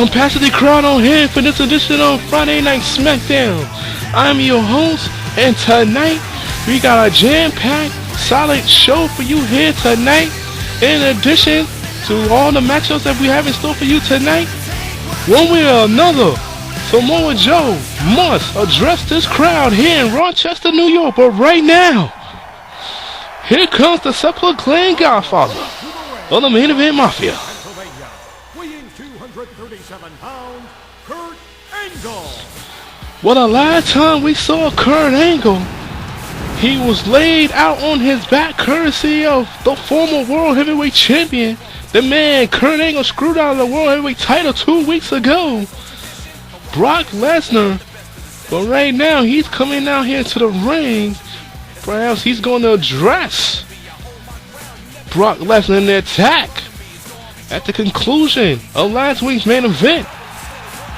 capacity crowd on hand for this edition of Friday Night SmackDown. I'm your host, and tonight we got a jam-packed, solid show for you here tonight. In addition to all the matchups that we have in store for you tonight, one way or another, Samoa Joe must address this crowd here in Rochester, New York. But right now, here comes the self-proclaimed Godfather of the Main Event Mafia. Weighing 237 pounds, Kurt Angle. Well, the last time we saw Kurt Angle, he was laid out on his back courtesy of the former World Heavyweight Champion. The man, Kurt Angle, screwed out of the World Heavyweight title 2 weeks ago, Brock Lesnar. But right now, he's coming out here to the ring. Perhaps he's going to address Brock Lesnar in the attack at the conclusion of last week's main event,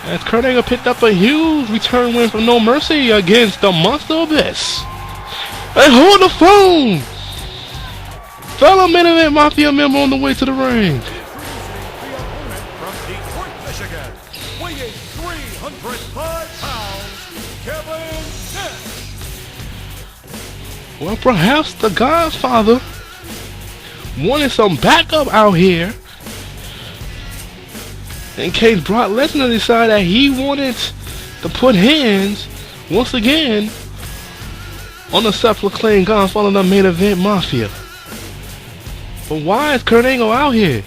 as Kurt Angle picked up a huge return win from No Mercy against the Monster Abyss. And hold the phone! Fellow Main Event Mafia member on the way to the ring. From Detroit, Michigan, weighing 305 pounds, Kevin Nash. Well, perhaps the Godfather wanted some backup out here in case Brock Lesnar decided that he wanted to put hands once again on the self-proclaimed Godfather of the Main Event Mafia. But why is Kurt Angle out here?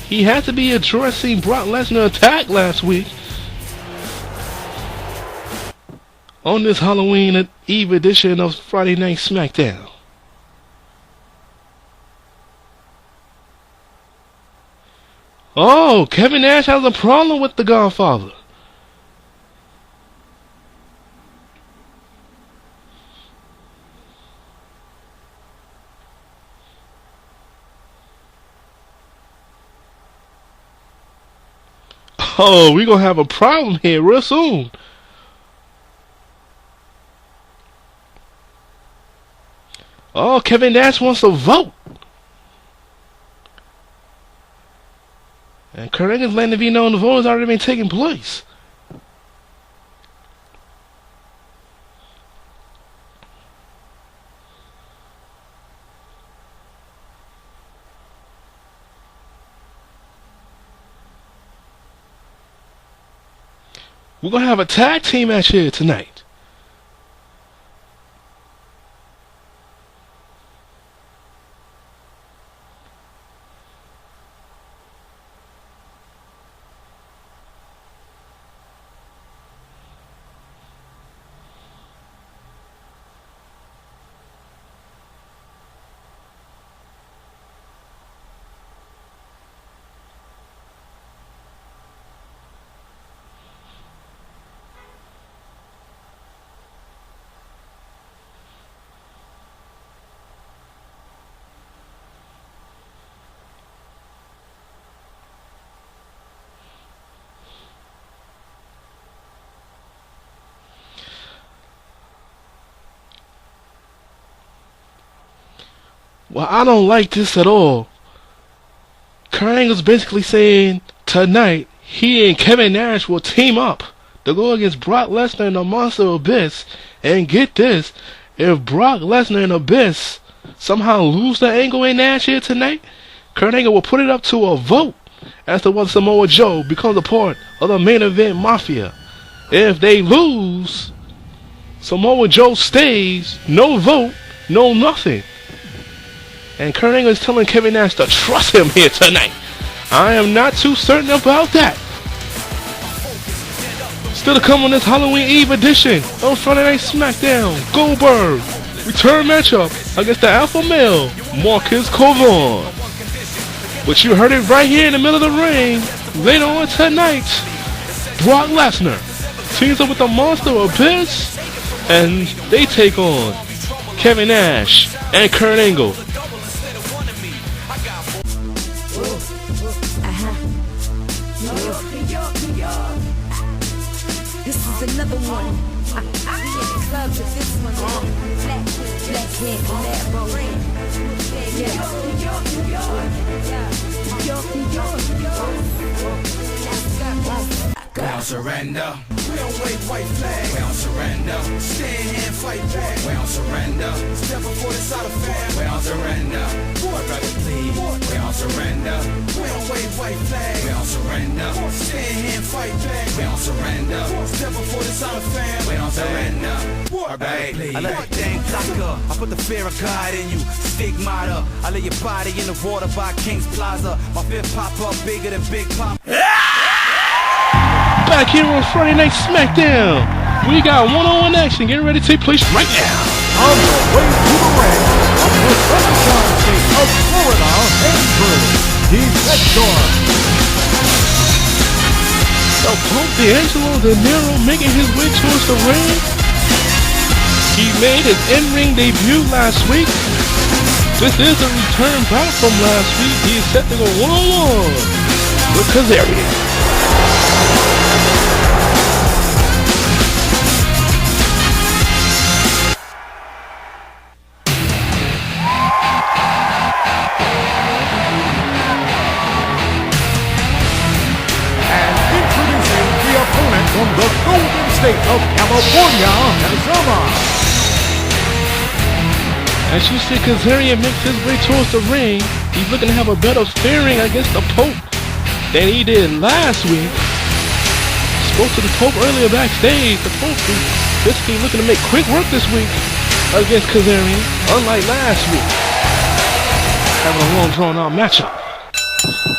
He had to be addressing Brock Lesnar attack last week on this Halloween Eve edition of Friday Night SmackDown. Oh, Kevin Nash has a problem with the Godfather. Oh, we're going to have a problem here real soon. Oh, Kevin Nash wants to vote. And Kurt Angle's letting it be known the vote has already been taking place. We're going to have a tag team match here tonight. Well, I don't like this at all. Kurt Angle's basically saying tonight he and Kevin Nash will team up to go against Brock Lesnar and the Monster Abyss. And get this, if Brock Lesnar and Abyss somehow lose the Angle and Nash here tonight, Kurt Angle will put it up to a vote as to whether Samoa Joe becomes a part of the Main Event Mafia. If they lose, Samoa Joe stays, no vote, no nothing. And Kurt Angle is telling Kevin Nash to trust him here tonight. I am not too certain about that. Still to come on this Halloween Eve edition of Friday Night SmackDown, Goldberg return matchup against the Alpha Male, Marcus Covan. But you heard it right here in the middle of the ring. Later on tonight, Brock Lesnar teams up with the Monster Abyss, and they take on Kevin Nash and Kurt Angle. This is another one. We in the club to this one. Black head, black roll. Yeah. New York. Let's go. don't surrender. We don't wave white flag. We don't surrender. Stand here and fight back. We don't surrender. Step before this out of fam. We don't surrender. My brother please. We don't surrender. We don't wave white flag. We don't surrender. Stand here and fight back. We don't surrender. Step before this out of fam. We don't surrender. My brother please. I let the thing cock up. I put the fear of God in you. Stigmata. I lay your body in the water by King's Plaza. My fifth pop up bigger than Big Pop. Back here on Friday Night SmackDown, we got one-on-one action getting ready to take place right now. On the way to the ring, from the sunshine state of Florida, Andrew Defector. The Punk D'Angelo Dinero making his way towards the ring. He made his in-ring debut last week. This is a return back from last week. He is set to go one-on-one with Kazarian. From the Golden State of California, Arizona. As you see Kazarian makes his way towards the ring, he's looking to have a better fairing against the Pope than he did last week. Spoke to the Pope earlier backstage. The Pope is basically looking to make quick work this week against Kazarian, unlike last week. Having a long drawn-out matchup.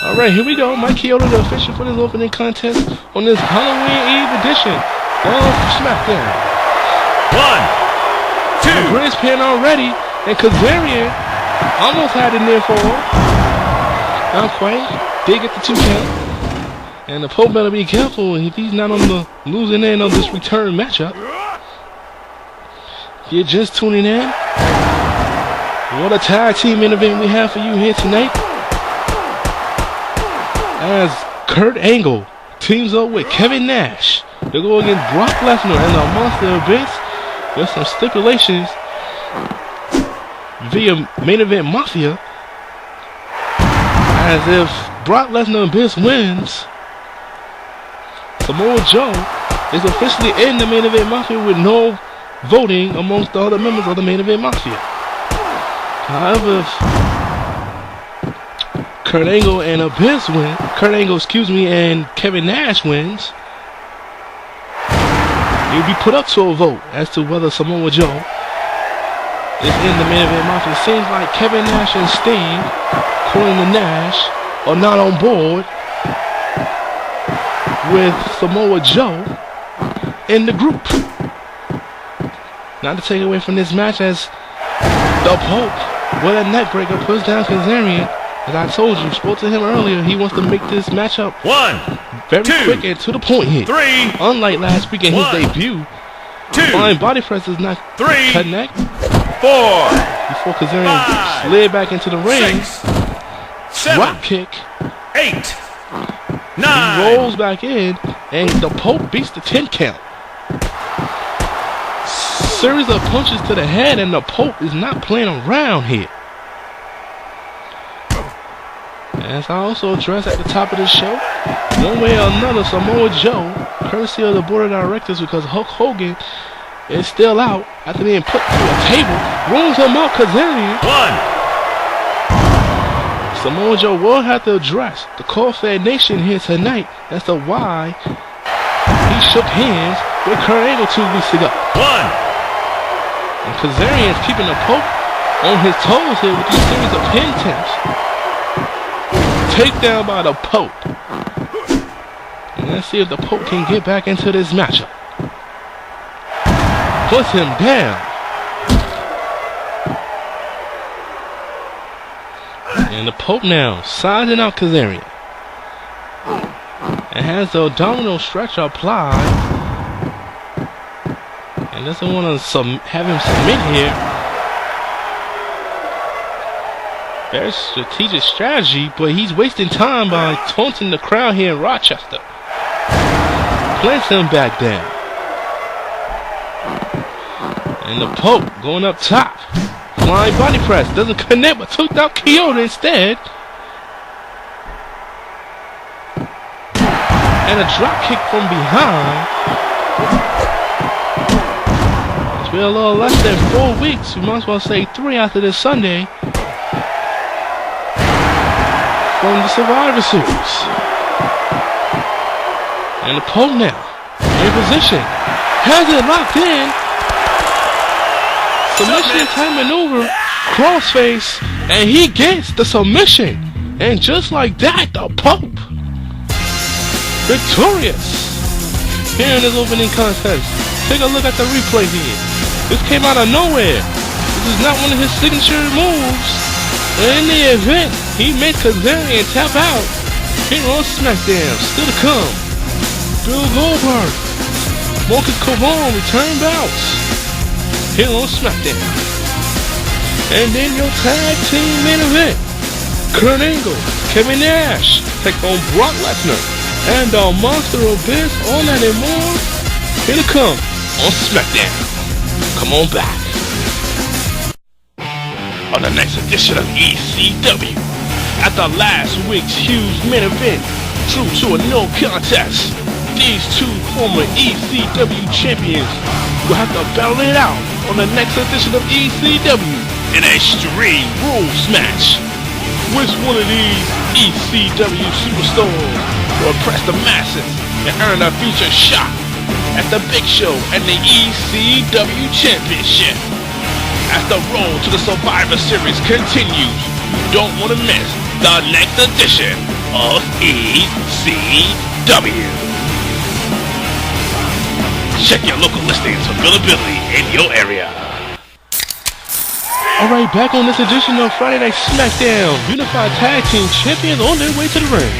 Alright, here we go. Mike Chioda, the official for this opening contest on this Halloween Eve edition of SmackDown. 1, 2. The Grizz pin already, and Kazarian almost had it near fall. Not quite. Did get the 2 count. And the Pope better be careful if he's not on the losing end of this return matchup. If you're just tuning in, what a tag team main event we have for you here tonight. As Kurt Angle teams up with Kevin Nash to go against Brock Lesnar and the Monster Abyss with some stipulations via Main Event Mafia. As if Brock Lesnar Abyss wins, Samoa Joe is officially in the Main Event Mafia with no voting amongst the other members of the Main Event Mafia. However, if Kurt Angle and Abyss win, and Kevin Nash wins, he'll be put up to a vote as to whether Samoa Joe is in the Main Event Mafia. It seems like Kevin Nash and Sting, according to Nash, are not on board with Samoa Joe in the group. Not to take away from this match, as the Pope with a neckbreaker puts down Kazarian. As I told you, spoke to him earlier, he wants to make this matchup 1, very 2, quick and to the point here. 3. Unlike last week in his debut, 2. flying body press does not 3. connect. 4. Before Kazarian 5. slid back into the ring, 6. 7. drop kick, 8. he 9. rolls back in, and the Pope beats the 10 count. Series of punches to the head, and the Pope is not playing around here. As I also addressed at the top of the show, one way or another, Samoa Joe, courtesy of the board of directors, because Hulk Hogan is still out after being put to a table, rolls him out Kazarian. 1. Samoa Joe will have to address the CAWFed Nation here tonight as to why he shook hands with Kurt Angle 2 weeks ago. 1. And Kazarian's keeping the Pope on his toes here with these series of pin attempts. Takedown by the Pope. And let's see if the Pope can get back into this matchup. Puts him down. And the Pope now sizing out Kazarian. And has the abdominal stretch applied. And doesn't want to have him submit here. Very strategic strategy, but he's wasting time by taunting the crowd here in Rochester. Plants him back down. And the Pope going up top. Flying body press. Doesn't connect, but took out Chioda instead. and a drop kick from behind. It's been a little less than 4 weeks. We might as well say 3 after this Sunday from the Survivor Series. And the Pope now in position, has it locked in. Submission type maneuver, crossface, and he gets the submission. And just like that, the Pope victorious here in this opening contest. Take a look at the replay here. This came out of nowhere. This is not one of his signature moves. In the event, he made Kazarian tap out. Here on SmackDown, still to come. Bill Goldberg, Marcus Covon return bouts. Here on SmackDown. And then your tag team main event. Kurt Angle, Kevin Nash take on Brock Lesnar and the Monster Abyss, all that and more. Here to come on SmackDown. Come on back. On the next edition of ECW, after last week's huge main event, true to a no contest, these two former ECW champions will have to battle it out on the next edition of ECW in a Extreme Rules match. Which one of these ECW superstars will impress the masses and earn a future shot at the Big Show and the ECW Championship? As the road to the Survivor Series continues, you don't want to miss the next edition of ECW. Check your local listings for availability in your area. Alright, back on this edition of Friday Night SmackDown. Unified Tag Team Champions on their way to the ring.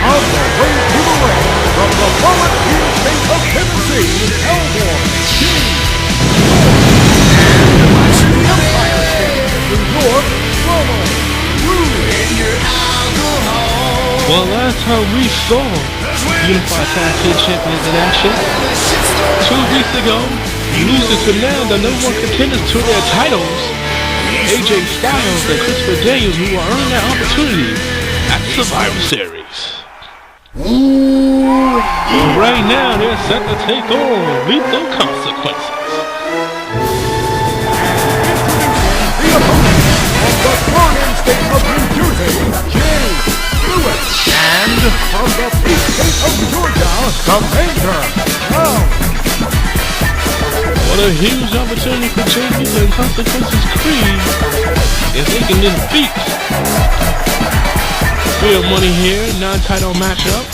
On the way to the ring, from the volunteer state of Tennessee, Cowboy King. And to the Empire State of New York, Ronald Rude. Well, last time we saw Unified Tag Team Champions in action, 2 weeks ago, losing to now the #1 contenders to their titles, AJ Styles and Christopher Daniels, who will earn that opportunity at the Survivor Series. Well, right now, they're set to take on Lethal Consequences. The opponent of the Florian state of New Jersey, Jay Lewis. And from the peak state of Georgia, the Major Brown. What a huge opportunity for Jay Lethal and Consequences Creed is making this beat. Real money here, non-title matchup.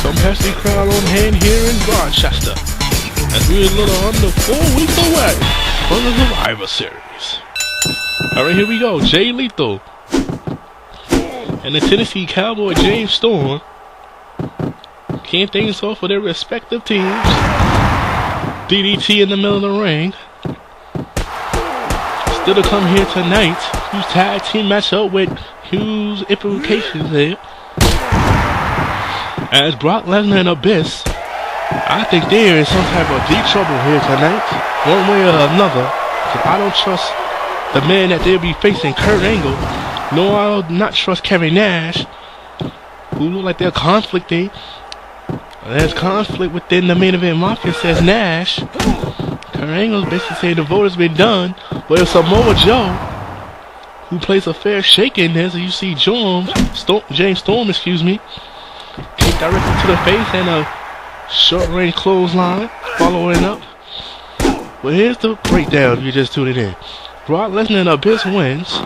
Some hefty crowd on hand here in Rochester, as we're a little under 4 weeks away from the Survivor Series. Alright, here we go. Jay Lethal and the Tennessee Cowboy James Storm kicking things off for their respective teams. DDT in the middle of the ring. Still to come here tonight. Who's tag team matchup with huge implications there. As Brock Lesnar and Abyss, I think they're in some type of deep trouble here tonight, one way or another. Because I don't trust the man that they'll be facing, Kurt Angle. No, I'll not trust Kevin Nash, who look like they're conflicting. There's conflict within the Main Event Mafia, says Nash. Kurt Angle's basically saying the vote has been done. But if Samoa Joe, who plays a fair shake in this, you see James Storm, kick directly to the face and a short range clothesline following up. Well, here's the breakdown if you're just tuning in. Brock Lesnar and Abyss wins.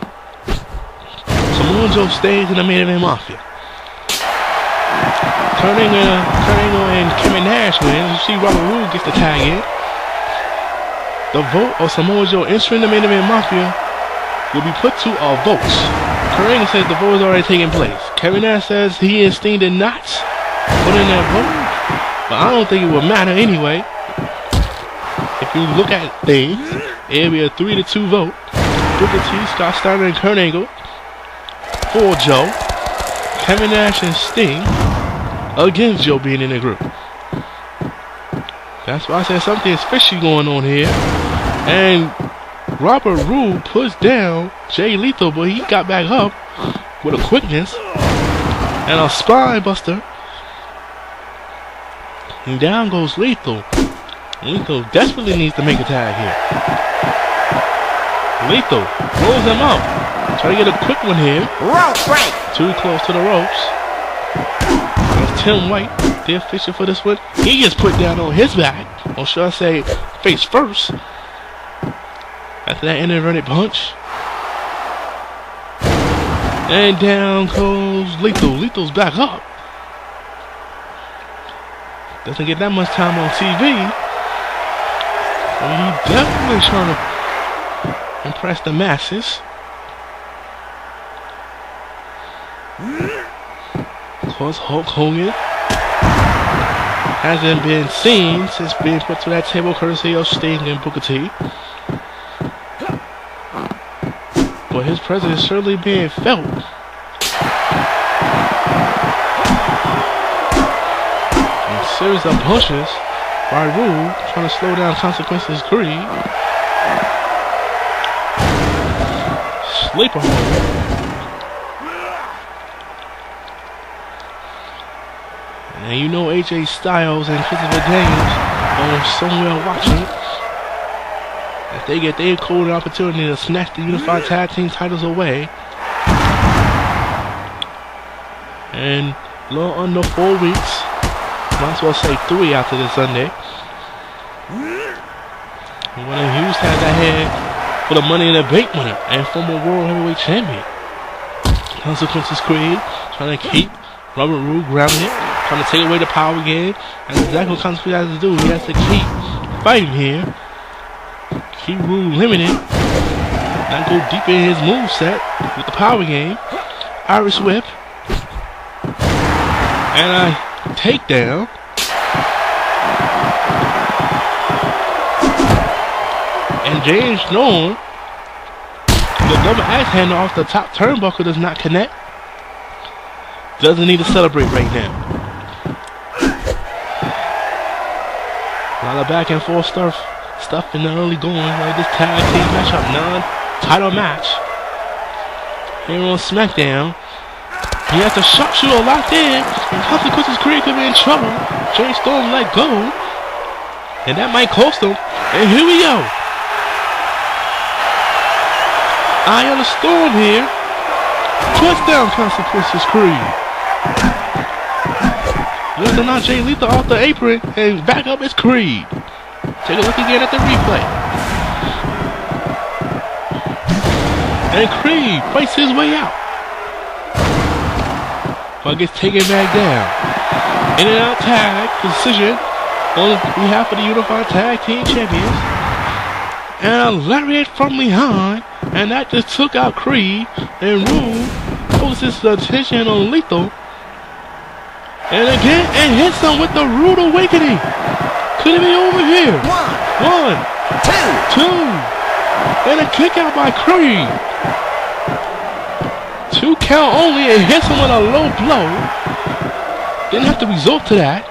Samoa Joe stays in the Main Event Mafia. Kurt Angle and Kevin Nash wins. You see Robert Roode gets the tag in. The vote of Samoa Joe entering the Main Event Mafia will be put to a vote. Kurt Angle says the vote is already taking place. Kevin Nash says he and Sting did not put in that vote, but I don't think it will matter anyway. If you look at things, it'll be a 3-2 vote. Booker T, Scott Steiner, and Kurt Angle for Joe. Kevin Nash and Sting against Joe being in the group. That's why I said something is fishy going on here. And Robert Roode pushed down Jay Lethal, but he got back up with a quickness and a spine buster And down goes Lethal. Lethal desperately needs to make a tag here. Lethal rolls him up. Try to get a quick one here. Rope break. Too close to the ropes. That's Tim White, the official for this one. He gets put down on his back. Or should I say, face first. After that inverted punch. And down goes Lethal. Lethal's back up. Doesn't get that much time on TV. And he definitely trying to impress the masses. Of course, Hulk Hogan hasn't been seen since being put to that table courtesy of Sting and Booker T. But his presence is certainly being felt. A series of punches by Rule, trying to slow down Consquences' Creed. Sleeper hold. And you know AJ Styles and Christopher Daniels are somewhere watching. If they get their golden opportunity to snatch the Unified Tag Team titles away. And a little under 4 weeks. Might as well say 3 after this Sunday. When Hughes has that head for the Money in the Bank winner and former World Heavyweight Champion. Consquences Creed trying to keep Robert Roode grounded, trying to take away the power game. And exactly what Consquences has to do. He has to keep fighting here. Keep Roode limited. Not go deep in his moveset with the power game. Irish whip. And a takedown. And James Storm, the double axe handle off the top turnbuckle does not connect. Doesn't need to celebrate right now. A lot of back and forth stuff in the early going, like this tag team matchup, non-title match. Here on SmackDown, he has the sharpshooter locked in, and Consquences Creed could be in trouble. James Storm let go, and that might cost him. And here we go. Eye of the Storm here. Touchdown, Consquences Creed. Lifting out Jay Lethal off the apron, and back up is Creed. Take a look again at the replay. And Creed fights his way out. But gets taken back down. In and out tag position on behalf of the Unified Tag Team Champions. And a lariat from behind. And that just took out Creed. And Roode focuses his attention on Lethal. And again, and hits him with the Rude Awakening. Could it be over here? One, two. And a kick out by Creed. 2 count only, and hits him with a low blow. Didn't have to resort to that.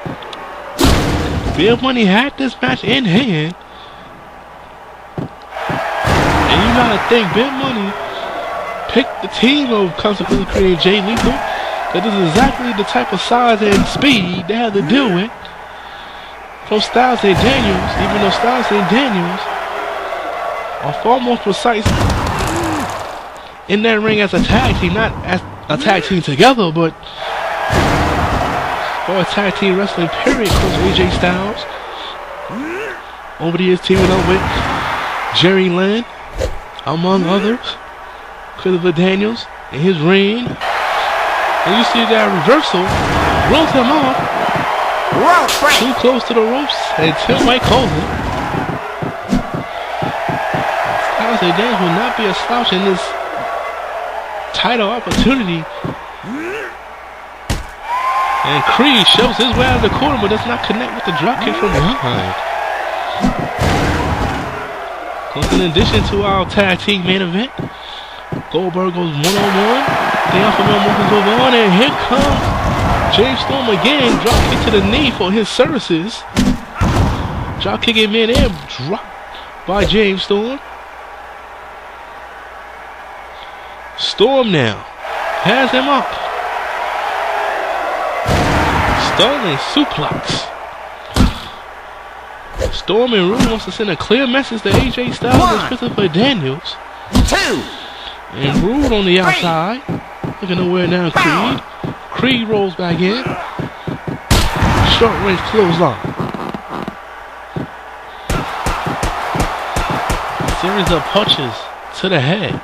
Big Money had this match in hand. And you gotta think Big Money picked the team of Consquences Creed and Jay Lethal. That is exactly the type of size and speed they had to deal with. From Styles and Daniels, even though Styles and Daniels are far more precise in that ring as a tag team, not as a tag team together, but for a tag team wrestling period, close AJ Styles. Over the years teaming up with Jerry Lynn, among others. Christopher Daniels in his reign. And you see that reversal, rolls him off. Too close to the ropes, and Tim White calls it. Styles and Daniels will not be a slouch in this title opportunity. And Creed shoves his way out of the corner, but does not connect with the dropkick from behind. In addition to our tag team main event, Goldberg goes one-on-one. The Alpha Male Morgan goes on, and here comes James Storm again. Drop kick to the knee for his services. Drop kick in mid-air, dropped by James Storm. Storm now has him up. Stunning suplex. Storm and Rude wants to send a clear message to AJ Styles and Christopher Daniels. 2. And Rude on the outside. Looking nowhere now, Creed. Creed rolls back in. Short range clothesline. Series of punches to the head.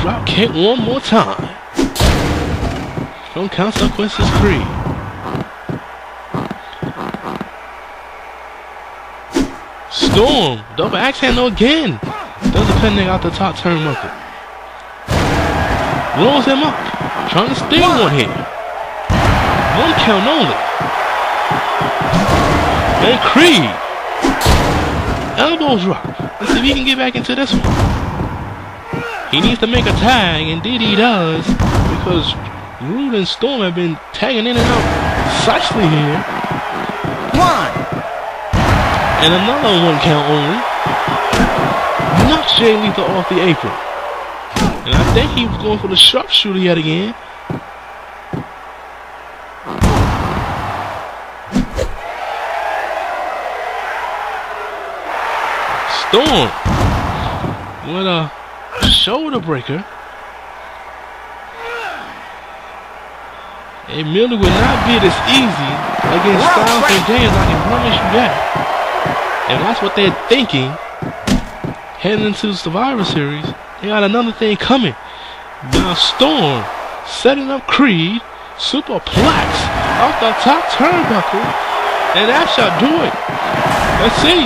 Drop kick one more time. From Consquences Creed. Storm, double axe handle again. Does a pending out the top turnbuckle. Rolls him up. Trying to steal one here. One count only. And Creed. Elbow drop. Let's see if he can get back into this one. He needs to make a tag. Indeed he does. Because Rude and Storm have been tagging in and out precisely here. 1. And another one count only. Knocks Jay Lethal off the apron. And I think he was going for the sharpshooter yet again. Storm with a shoulder breaker. It merely would not be this easy against Styles and Daniels, I can promise you that. And that's what they're thinking heading into Survivor Series. They got another thing coming. Now Storm setting up Creed, superplex off the top turnbuckle, and that shall do it. Let's see.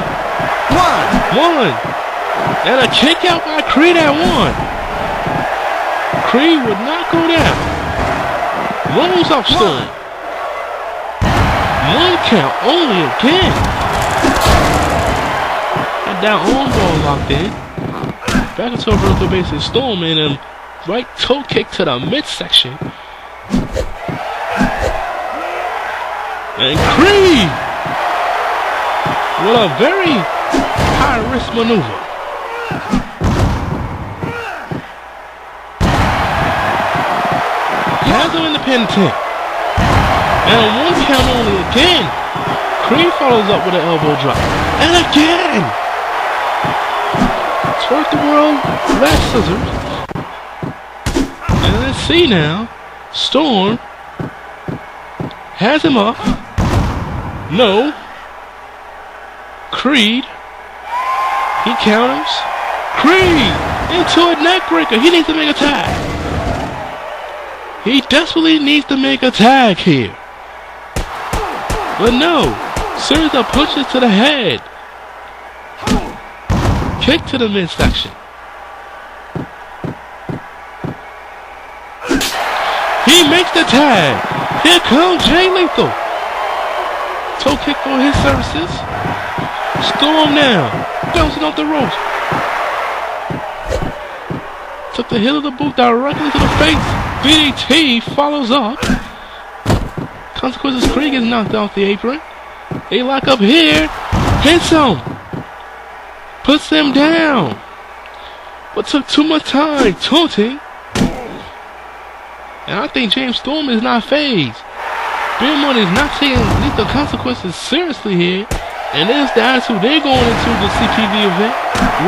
1. And a kick out by Creed at 1. Creed would not go down. Rolls up Storm. 1 count only again. And that arm ball locked in. Back into a vertical basis. Storm and a right toe kick to the midsection. And Creed with a very high risk maneuver. Has him in the pin tent. And 1 count only again. Creed follows up with an elbow drop. And again. Twerk the world, last scissors. And let's see now. Storm has him up. No. Creed. He counters. Creed into a neck breaker. He needs to make a tag. He desperately needs to make a tag here. But no. Series of punches to the head. Kick to the midsection. He makes the tag. Here comes Jay Lethal. Toe kick for his services. Storm now. Bouncing off the ropes. Took the heel of the boot directly to the face. DDT follows up. Consquences Creed gets knocked off the apron. They lock up here. Hits him. Puts him down. But took too much time taunting. And I think James Storm is not phased. Beer Money is not taking Lethal Consequences seriously here. And there's the attitude they're going into the CPV event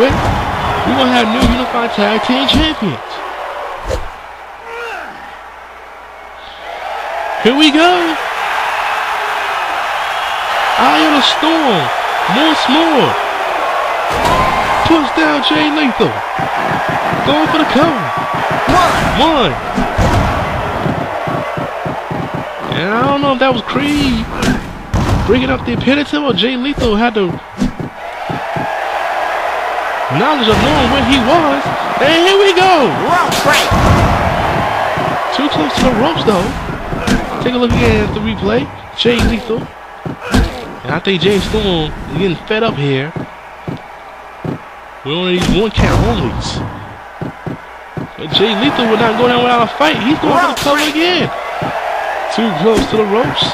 with. We're going to have new Unified Tag Team Champions. Here we go. Eye of the Storm. Once more. Push down Jay Lethal. Going for the cover. 1. And I don't know if that was Creed bringing up the imperative or Jay Lethal had the knowledge of knowing where he was. And here we go. Rope break. Too close to the ropes though. Take a look again at the replay. Jay Lethal. And I think James Storm is getting fed up here. We only need 1 count onlys. But Jay Lethal would not go down without a fight. He's going for the cover again. Too close to the ropes.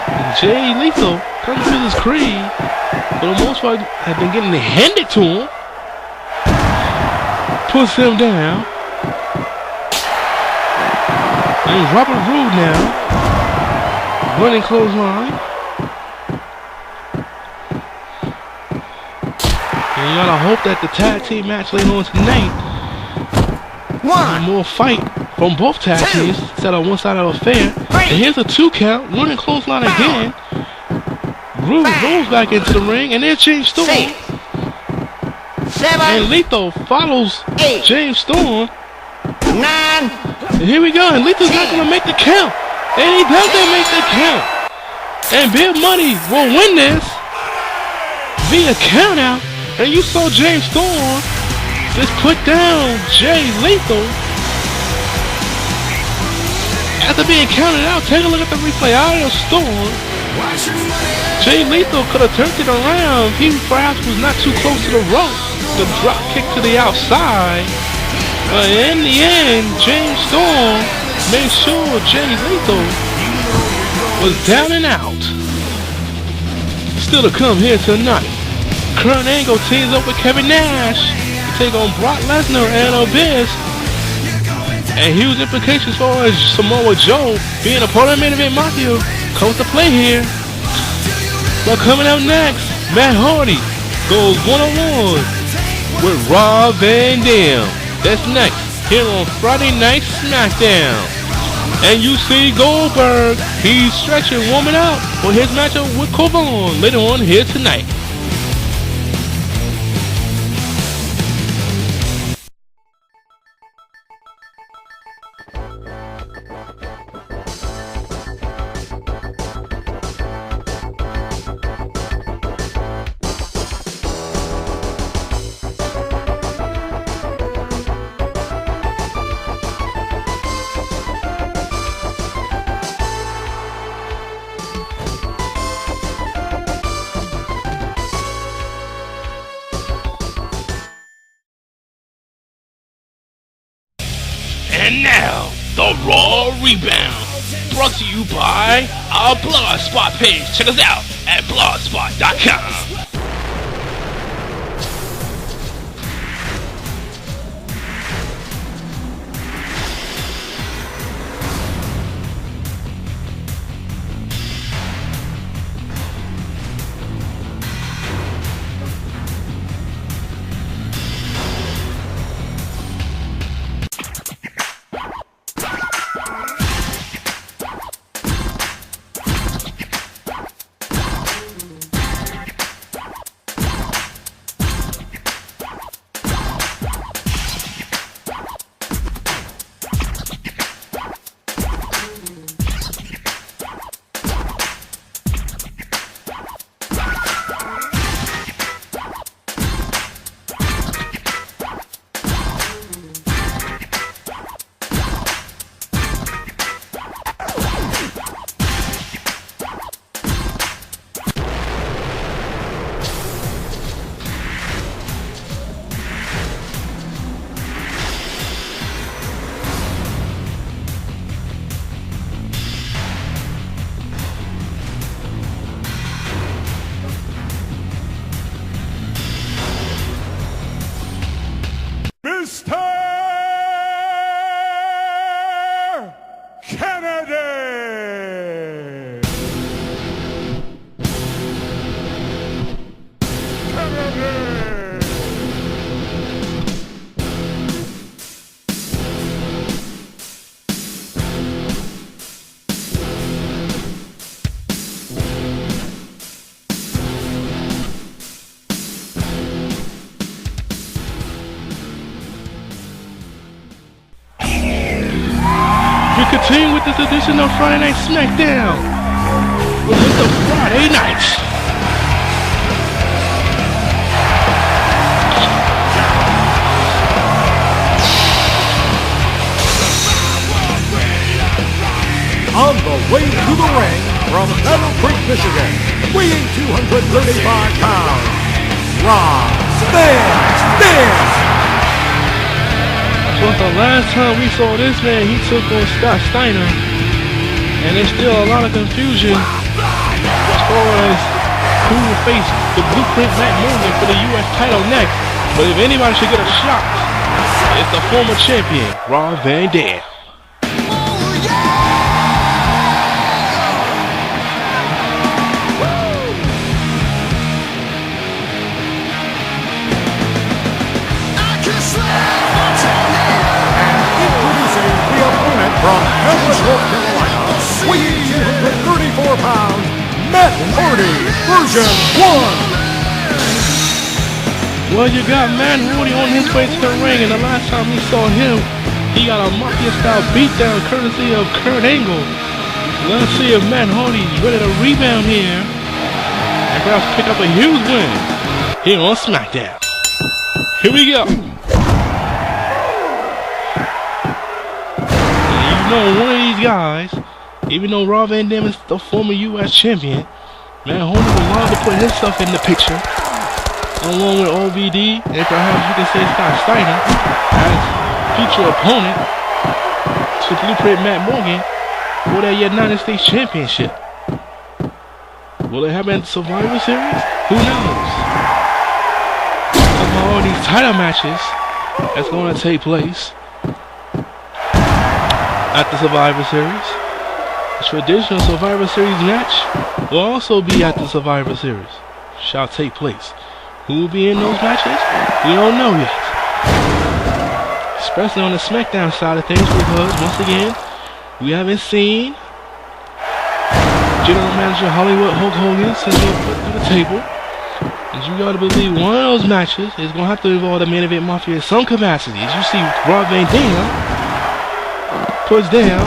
And Jay Lethal comes with his Creed. For the most part, have been getting handed to him. Puts him down. And Robert Roode now. Running clothesline. And you gotta hope that the tag team match later on tonight, more fight from both tag teams instead of one side of affair. And here's a 2 count. Running clothesline again. Rude rolls back into the ring, and there's James Storm. 7, And Lethal follows 8, James Storm. 9, And here we go, and Lethal's not gonna make the count. And he doesn't make the count. And Big Money will win this via countout. And you saw James Storm just put down Jay Lethal. After being counted out, take a look at the replay. Out of the Storm. Jay Lethal could have turned it around. He perhaps was not too close to the rope. The drop kick to the outside. But in the end, James Storm made sure Jay Lethal was down and out. Still to come here tonight, Kurt Angle teams up with Kevin Nash to take on Brock Lesnar and Abyss. And huge implications as far as Samoa Joe being a part of Main Event Mafia comes to play here. But coming up next, Matt Hardy goes one-on-one with Rob Van Dam. That's next here on Friday Night SmackDown. And you see Goldberg, he's stretching, warming up for his matchup with Devon later on here tonight. And now, the Raw Rebound, brought to you by our Blogspot page. Check us out at blogspot.com. Continue with this edition of Friday Night SmackDown with the Friday Nights. On the way to the ring from Battle Creek, Michigan, weighing 235 pounds, Rob Van Dam. So the last time we saw this man, he took on Scott Steiner, and there's still a lot of confusion as far as who will face the Blueprint Matt Morgan for the U.S. title next. But if anybody should get a shot, it's the former champion, Rob Van Dam. And introducing the opponent from Edmond, North Carolina, weighing 234 pounds, Matt Hardy, version 1. Well, you got Matt Hardy on his way to the ring, and the last time we saw him, he got a Mafia-style beatdown courtesy of Kurt Angle. Let's see if Matt Hardy's ready to rebound here and perhaps pick up a huge win here on SmackDown. Here we go. And you know, one of these guys, even though Rob Van Dam is the former U.S. champion, Matt Hardy would love to put himself in the picture, along with OVD, and perhaps you can say Scott Steiner as future opponent to Blueprint Matt Morgan for that United States Championship. Will it happen at the Survivor Series? Who knows? Talking about all these title matches that's going to take place at the Survivor Series. The traditional Survivor Series match will also be at the Survivor Series. Shall take place. Who will be in those matches? We don't know yet. Especially on the SmackDown side of things, because once again, we haven't seen General Manager Hollywood Hulk Hogan since he put to the table. And you gotta believe one of those matches is gonna have to involve the Main Event Mafia in some capacity. As you see, Rob Van Dam puts down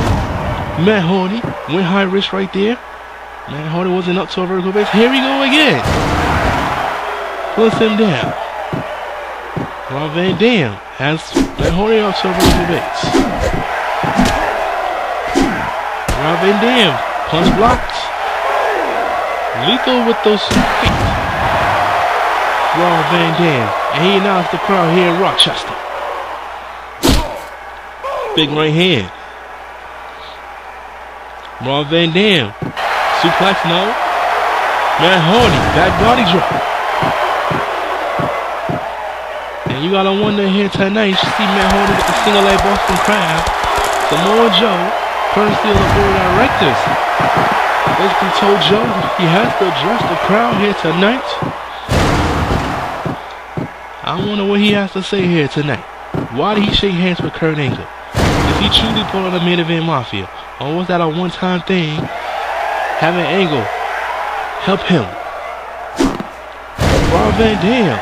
Matt Hardy, went high risk right there. Matt Hardy wasn't up to a vertical base. Here we go again. Puts him down. Rob Van Dam has Matt Hardy up to a vertical base. Rob Van Dam, punch blocked. Lethal with those feet. Rob Van Dam, and he knocks the crowd here in Rochester. Big right hand. Rob Van Dam, suplex no. Matt Hardy, back body drop. And you gotta wonder here tonight, you see Matt Hardy with the single leg Boston Crab. Samoa Joe, courtesy of the board of directors, basically told Joe he has to address the crowd here tonight. I wonder what he has to say here tonight. Why did he shake hands with Kurt Angle? Is he truly part of the Main Event Mafia? Or was that a one-time thing, having Angle help him? Rob Van Dam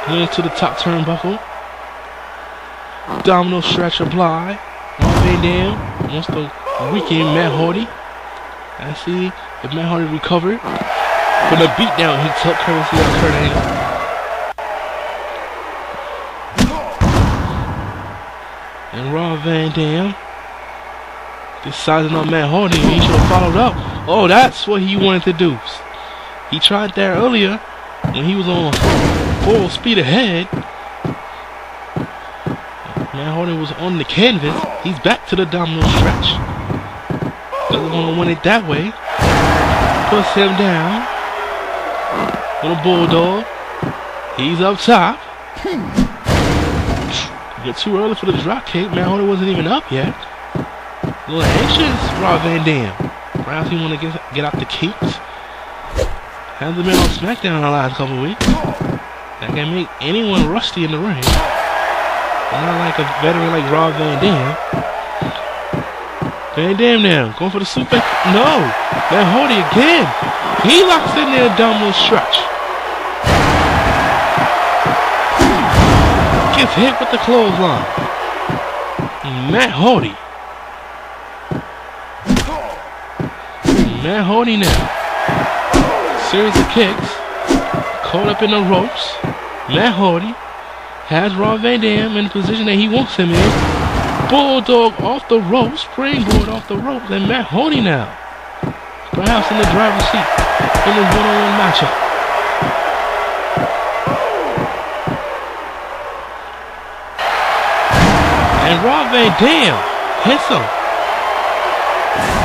went to the top turnbuckle. Domino stretch applied. Rob Van Dam wants to weaken Matt Hardy. And see if Matt Hardy recovered from the beatdown he took courtesy of Kurt Angle. And Rob Van Dam decided on Matt Hardy, and he should have followed up. Oh, that's what he wanted to do. He tried that earlier when he was on full speed ahead. Matt Hardy was on the canvas. He's back to the domino stretch. Doesn't want to win it that way. Puts him down with a bulldog. He's up top. You're too early for the drop kick. Matt Hardy wasn't even up yet. A little anxious, Rob Van Dam. Perhaps he want to get out the kicks. Hasn't been on SmackDown in the last couple of weeks. That can make anyone rusty in the ring. Not like a veteran like Rob Van Dam. Van Dam now, going for the super. No! Matt Hardy again. He locks in there, domino stretch. Gets hit with the clothesline. Matt Hardy. Matt Hardy now. Series of kicks. Caught up in the ropes. Matt Hardy has Rob Van Dam in the position that he wants him in. Bulldog off the ropes. Springboard off the ropes. And Matt Hardy now. Perhaps in the driver's seat in the one-on-one matchup. And Rob Van Dam hits him.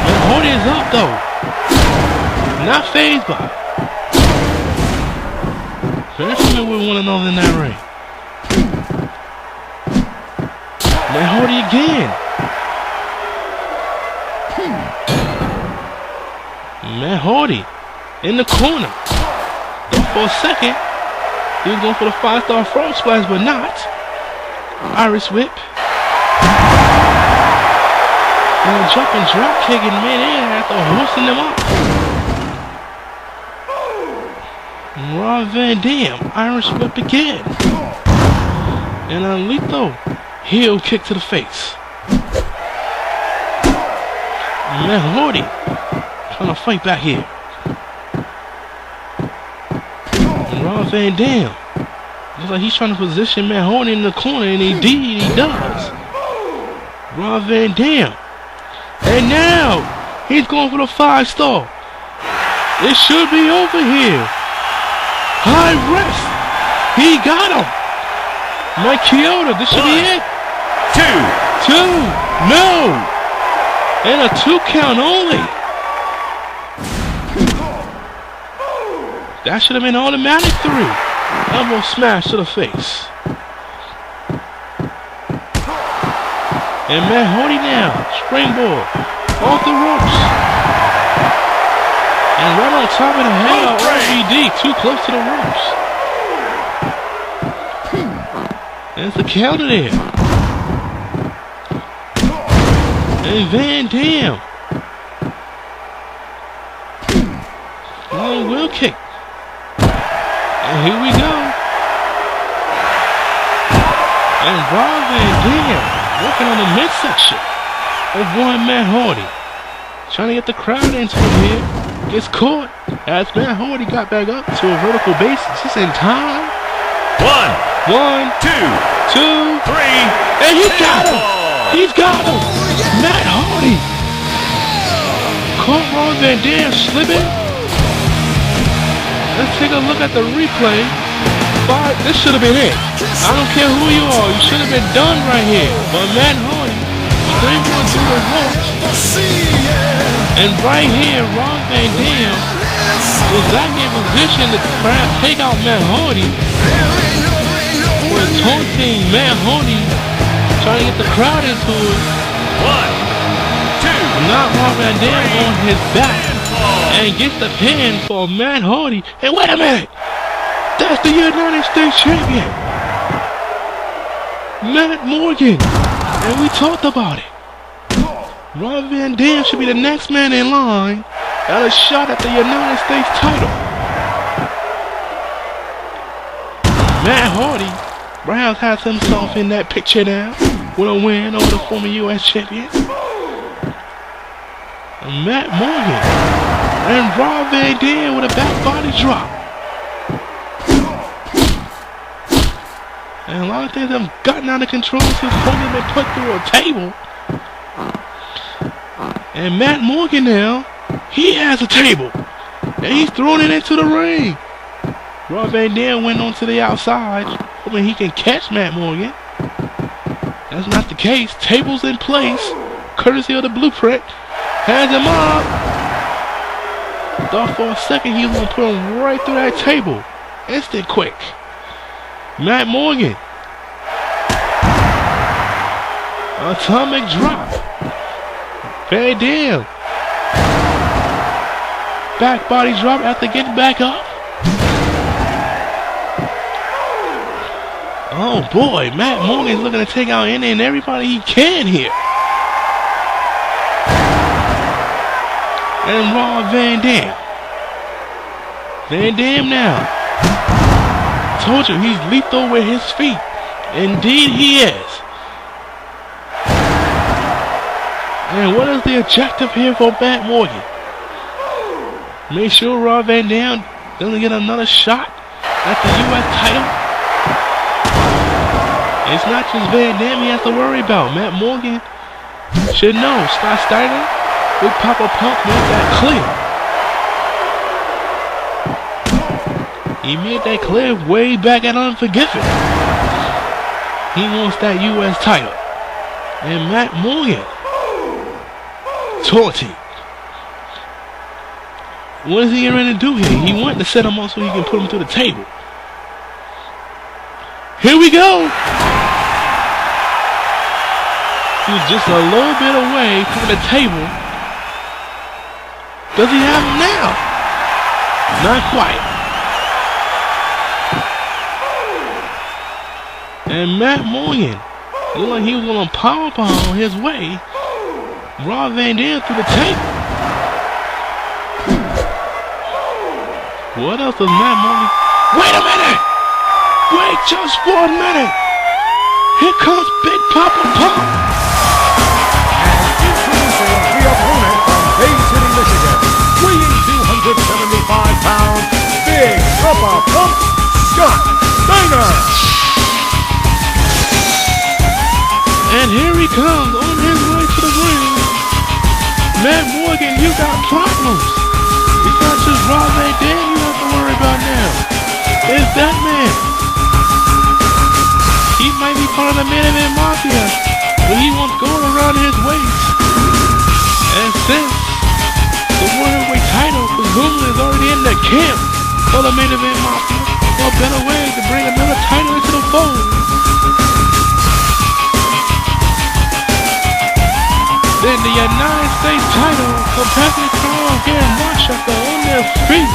Matt Hardy is up though. Not phased by it. Very familiar with one another in that ring. Matt Hardy again. Matt Hardy in the corner. Thought for a second He was going for the 5-star frog splash, but not. Irish whip. And a jumping drop kick in midair after hoisting them up. Rob Van Dam, Irish whip again. And a lethal heel kick to the face. Matt Hardy trying to fight back here. Rob Van Dam. Looks like he's trying to position Matt Hardy in the corner, and indeed he does. Rob Van Dam. And now he's going for the 5-star. It should be over here. High rest. He got him. Mike Chioda, this should be it. 2. No. And a 2 count only. That should have been automatic 3. Elbow smash to the face. And Matt Hardy now, springboard, off the ropes. And right on top of the head of RVD, too close to the ropes. There's the counter there. And Van Dam. Long wheel kick. And here we go. And Rob Van Dam working on the midsection of one Matt Hardy. Trying to get the crowd into it here. Gets caught as Matt Hardy got back up to a vertical basis just in time. 1, 2, 3. And he got him. He's got him. Matt Hardy. Caught Rob Van Dam slipping. Let's take a look at the replay. This should have been it. I don't care who you are. You should have been done right here. But Matt Hardy, springboard through the ropes. And right here, Rob Van Dam was back in position to try to take out Matt Hardy. Was taunting Matt Hardy, trying to get the crowd into it. 1, 2. Not Rob Van Dam on his back. And gets the pin for Matt Hardy. And wait a minute! That's the United States Champion! Matt Morgan! And we talked about it. Rob Van Dam should be the next man in line at a shot at the United States title. Matt Hardy perhaps has himself in that picture now with a win over the former U.S. champion. And Matt Morgan. And Rob Van Dam with a back body drop. And a lot of things have gotten out of control since Hogan been put through a table. And Matt Morgan now, he has a table. And he's throwing it into the ring. Rob Van Dam went on to the outside, hoping he can catch Matt Morgan. That's not the case. Table's in place, courtesy of the blueprint. Hands him up. Thought for a second he was going to put him right through that table. Instant quick. Matt Morgan. Atomic drop. Van Dam. Back body drop after getting back up. Oh boy, Matt Morgan's looking to take out any and everybody he can here. And Rob Van Dam. Van Dam now. Told you he's lethal with his feet. Indeed he is. And what is the objective here for Matt Morgan? Make sure Rob Van Dam doesn't get another shot at the U.S. title. It's not just Van Dam he has to worry about. Matt Morgan should know. Scott Steiner with Papa Pump made that clear. He made that clear way back at Unforgiven. He wants that U.S. title. And Matt Morgan, taunting. What is he getting ready to do here? He wanted to set him up so he can put him through the table. Here we go. He's just a little bit away from the table. Does he have him now? Not quite. And Matt Morgan looked like he was going to powerbomb his way. Rob Van Dam through the table. What else does Matt Morgan? Wait a minute! Wait just 1 minute! Here comes Big Papa Pump! And introducing the opponent from Bay City, Michigan, weighing 275 pounds, Big Papa Pump, Scott Steiner! And here he comes on his way to the ring. Matt Morgan, you got problems. It's not just Rob Van Dam you have to worry about now. It's that man. He might be part of the Main Event Mafia, but he wants gold around his waist. And since the World Heavyweight title presumably is already in the camp of the Main Event Mafia, what better way to bring another title into the fold? Then the United States title competitive crowd here in Rochester on their feet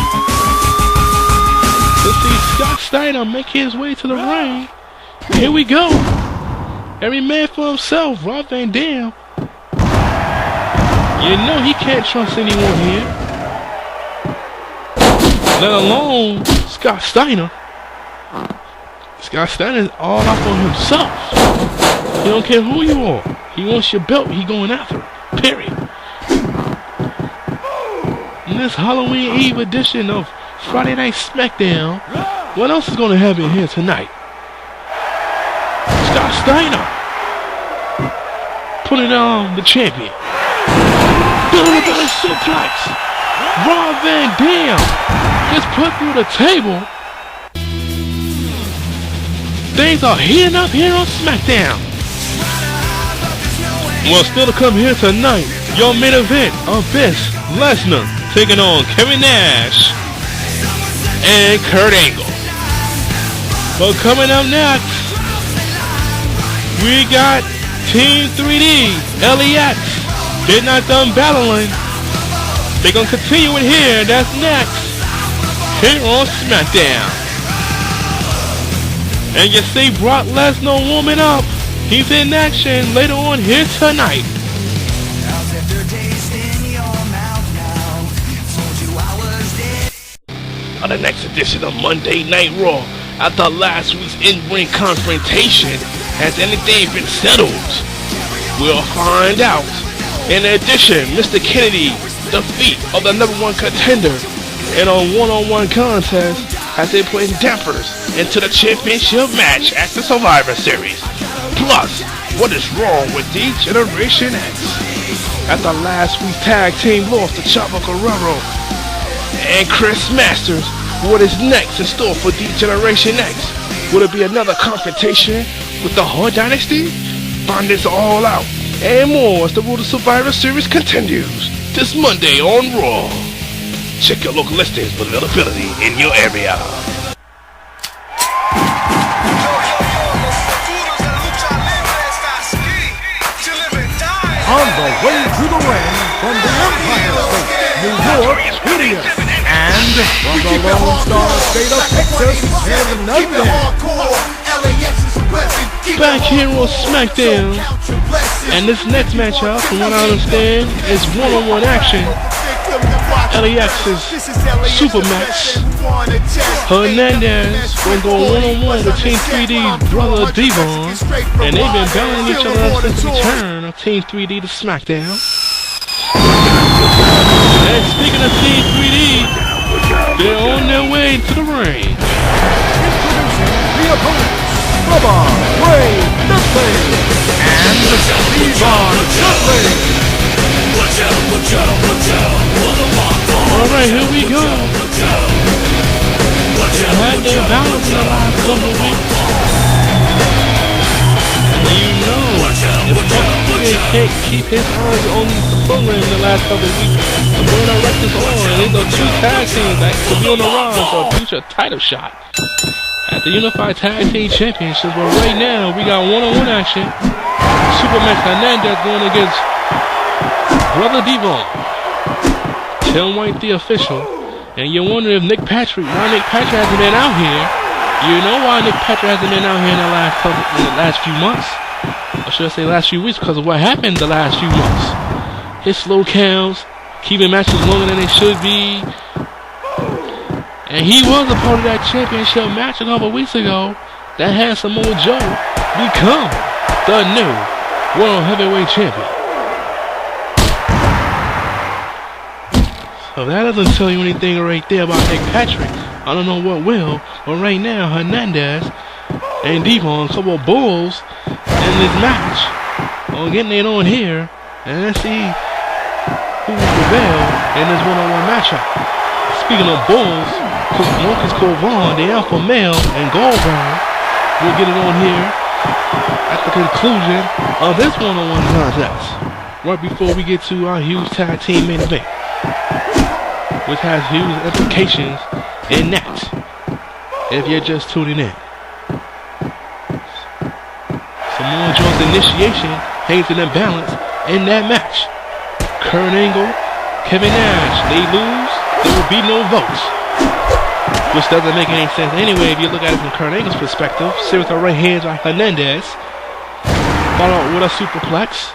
to see Scott Steiner make his way to the ring. Here we go. Every man for himself. Rob Van Dam. You know he can't trust anyone here, let alone Scott Steiner. Scott Steiner is all up on himself. He don't care who you are. He wants your belt, he going after it. Period. In this Halloween Eve edition of Friday Night SmackDown, what else is going to happen here tonight? Scott Steiner putting on the champion. Billy suplex. Rob Van Dam gets put through the table. Things are heating up here on SmackDown. Well, still to come here tonight, your main event of this, Lesnar taking on Kevin Nash and Kurt Angle. But coming up next, we got Team 3D, LAX. They're not done battling. They're going to continue it here. That's next, here on SmackDown. And you see Brock Lesnar warming up. He's in action later on here tonight. On the next edition of Monday Night Raw, after last week's in-ring confrontation, has anything been settled? We'll find out. In addition, Mr. Kennedy, defeat of the #1 contender in a one-on-one contest, as they put dampers into the championship match at the Survivor Series. Plus, what is wrong with D-Generation X? After last week's tag team loss to Chavo Guerrero and Chris Masters, what is next in store for D-Generation X? Will it be another confrontation with the Hart Dynasty? Find this all out and more as the Road to Survivor Series continues this Monday on Raw. Check your local listings for availability in your area. On the way to the ring from the Empire State, New York, Gideon. And from the Lone Star State of Texas, Hernandez. Back here on SmackDown, and this next matchup, from what I understand, is one-on-one action. LAX's Supermax Hernandez will go one-on-one with Team 3D's brother Devon, and they've been battling each other since the return of Team 3D to SmackDown. And speaking of Team 3D, they're on their way to the ring. Introducing the opponents, Bubba Ray Dudley and Devon Dudley. Alright, here we go. Had their balance in the last couple of weeks. And you know, if Bucky can't keep his eyes on the program in the last couple of weeks, I'm going to wreck this on. And these are two tag teams that could be on the run for a future title shot at the Unified Tag Team Championship. But right now, we got one-on-one action. Supermax Hernandez going against Brother Devon. Tim White, the official. And you wonder if why Nick Patrick hasn't been out here You know why Nick Patrick hasn't been out here in the last few months? Or should I say last few weeks? Because of what happened the last few months. His slow counts, keeping matches longer than they should be. And he was a part of that championship match a couple weeks ago that had Samoa Joe become the new World Heavyweight Champion. So that doesn't tell you anything right there about Nick Patrick. I don't know what will, but right now Hernandez and Devon, a couple of bulls in this match, are getting it on here, and let's see who will prevail in this one-on-one matchup. Speaking of bulls, Marcus Vaughn, the alpha male, and Goldberg will get it on here at the conclusion of this one-on-one contest, right before we get to our huge tag team main event, which has huge implications in that, if you're just tuning in. Samoa Joe's initiation hangs in a balance in that match. Kurt Angle, Kevin Nash, they lose, there will be no votes. Which doesn't make any sense anyway if you look at it from Kurt Angle's perspective. Sit with the right hands on Hernandez, followed with a superplex.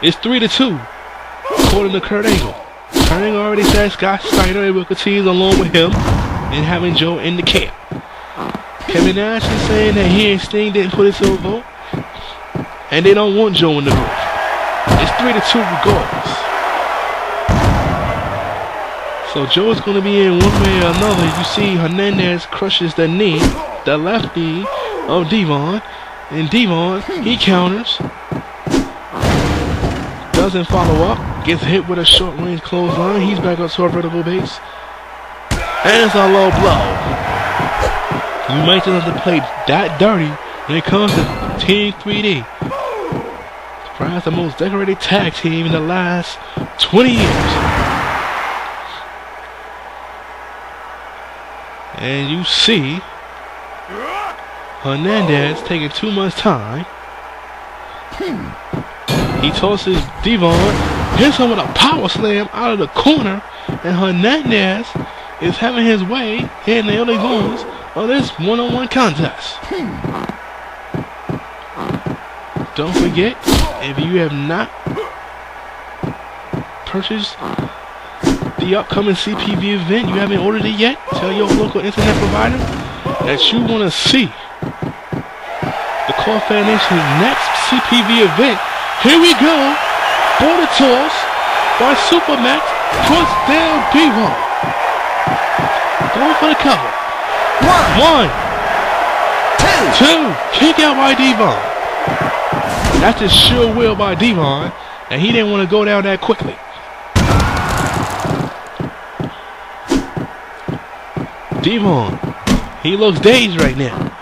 It's 3-2, according to Kurt Angle. Kurt Angle already said Scott Steiner and will continue along with him and having Joe in the camp. Kevin Nash is saying that he and Sting didn't put it to a vote, and they don't want Joe in the group. It's 3-2 regardless. So Joe is going to be in one way or another. You see Hernandez crushes the knee, the left knee of Devon, and Devon, he counters, doesn't follow up, gets hit with a short range clothesline. He's back up to a vertical base, and it's a low blow. You might just have to play that dirty when it comes to Team 3D. Perhaps the most decorated tag team in the last 20 years. And you see Hernandez taking too much time. He tosses Devon, hits him with a power slam out of the corner, and Hernandez is having his way in the early goals of this one-on-one contest. Don't forget, if you have not purchased the upcoming CPV event, you haven't ordered it yet, tell your local internet provider that you want to see the CAWFed Nation's next CPV event. Here we go. Border toss by Supermax puts down Devon. Going for the cover. One. Two. Kick out by Devon. That's just sure will by Devon, and he didn't want to go down that quickly. Devon, he looks dazed right now,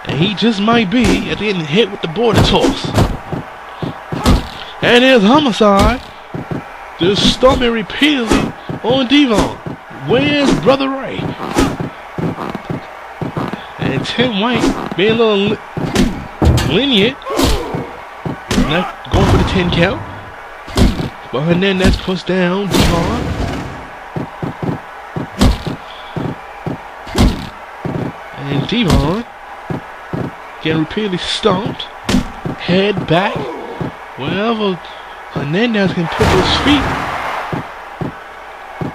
and he just might be at the end hit with the border toss. And there's Homicide, just stomping repeatedly on Devon. Where's Brother Ray? And Tim White being a little lenient, not going for the 10 count. But Hernandez puts down Devon. And Devon getting repeatedly stomped. Head back. Wherever Hernandez can put his feet.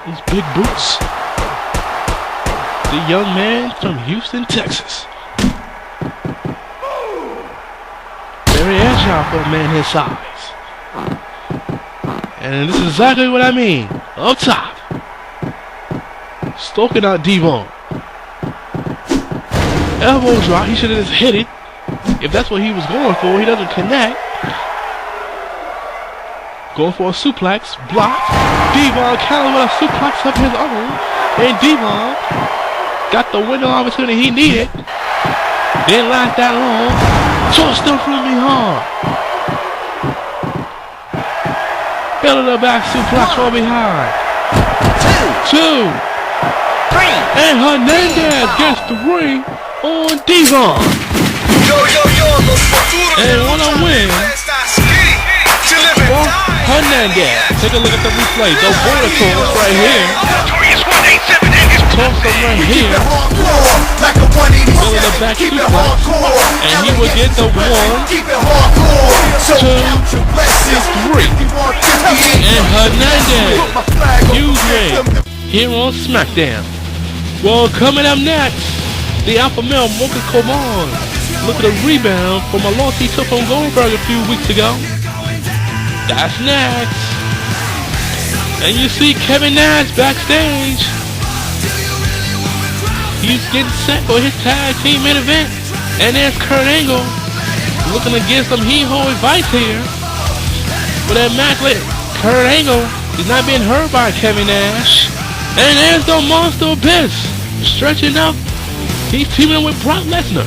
Those big boots. The young man from Houston, Texas. Very agile for a man his size. And this is exactly what I mean. Up top. Stoking out Devon. Elbow drop. He should have just hit it. If that's what he was going for, he doesn't connect. Going for a suplex. Blocked. Devon countered with a suplex of his own. And Devon got the window opportunity he needed. Didn't last that long. Tossed him from behind. Building the back suplex from behind. Two. Three. And Hernandez gets 3 on Devon. And want to win for Hernandez. Take a look at the replay. The border toss right here. toss him right Keep here. it hardcore, like a 187. Building the back Keep it suplex. hardcore, And he would get the 1, keep it hardcore. So 2, count your blessings. 3. 51, 58. And Hernandez. Put my flag on Huge the win anthem. here on SmackDown. Well, coming up next, the Alpha Male Mocha Koban. Look at the rebound from a loss he took from Goldberg a few weeks ago. That's next. And you see Kevin Nash backstage. He's getting set for his tag team main event. And there's Kurt Angle looking to get some hee-haw advice here. For that match with Kurt Angle, he's not being hurt by Kevin Nash. And there's the Monster Abyss stretching up. He's teaming with Brock Lesnar.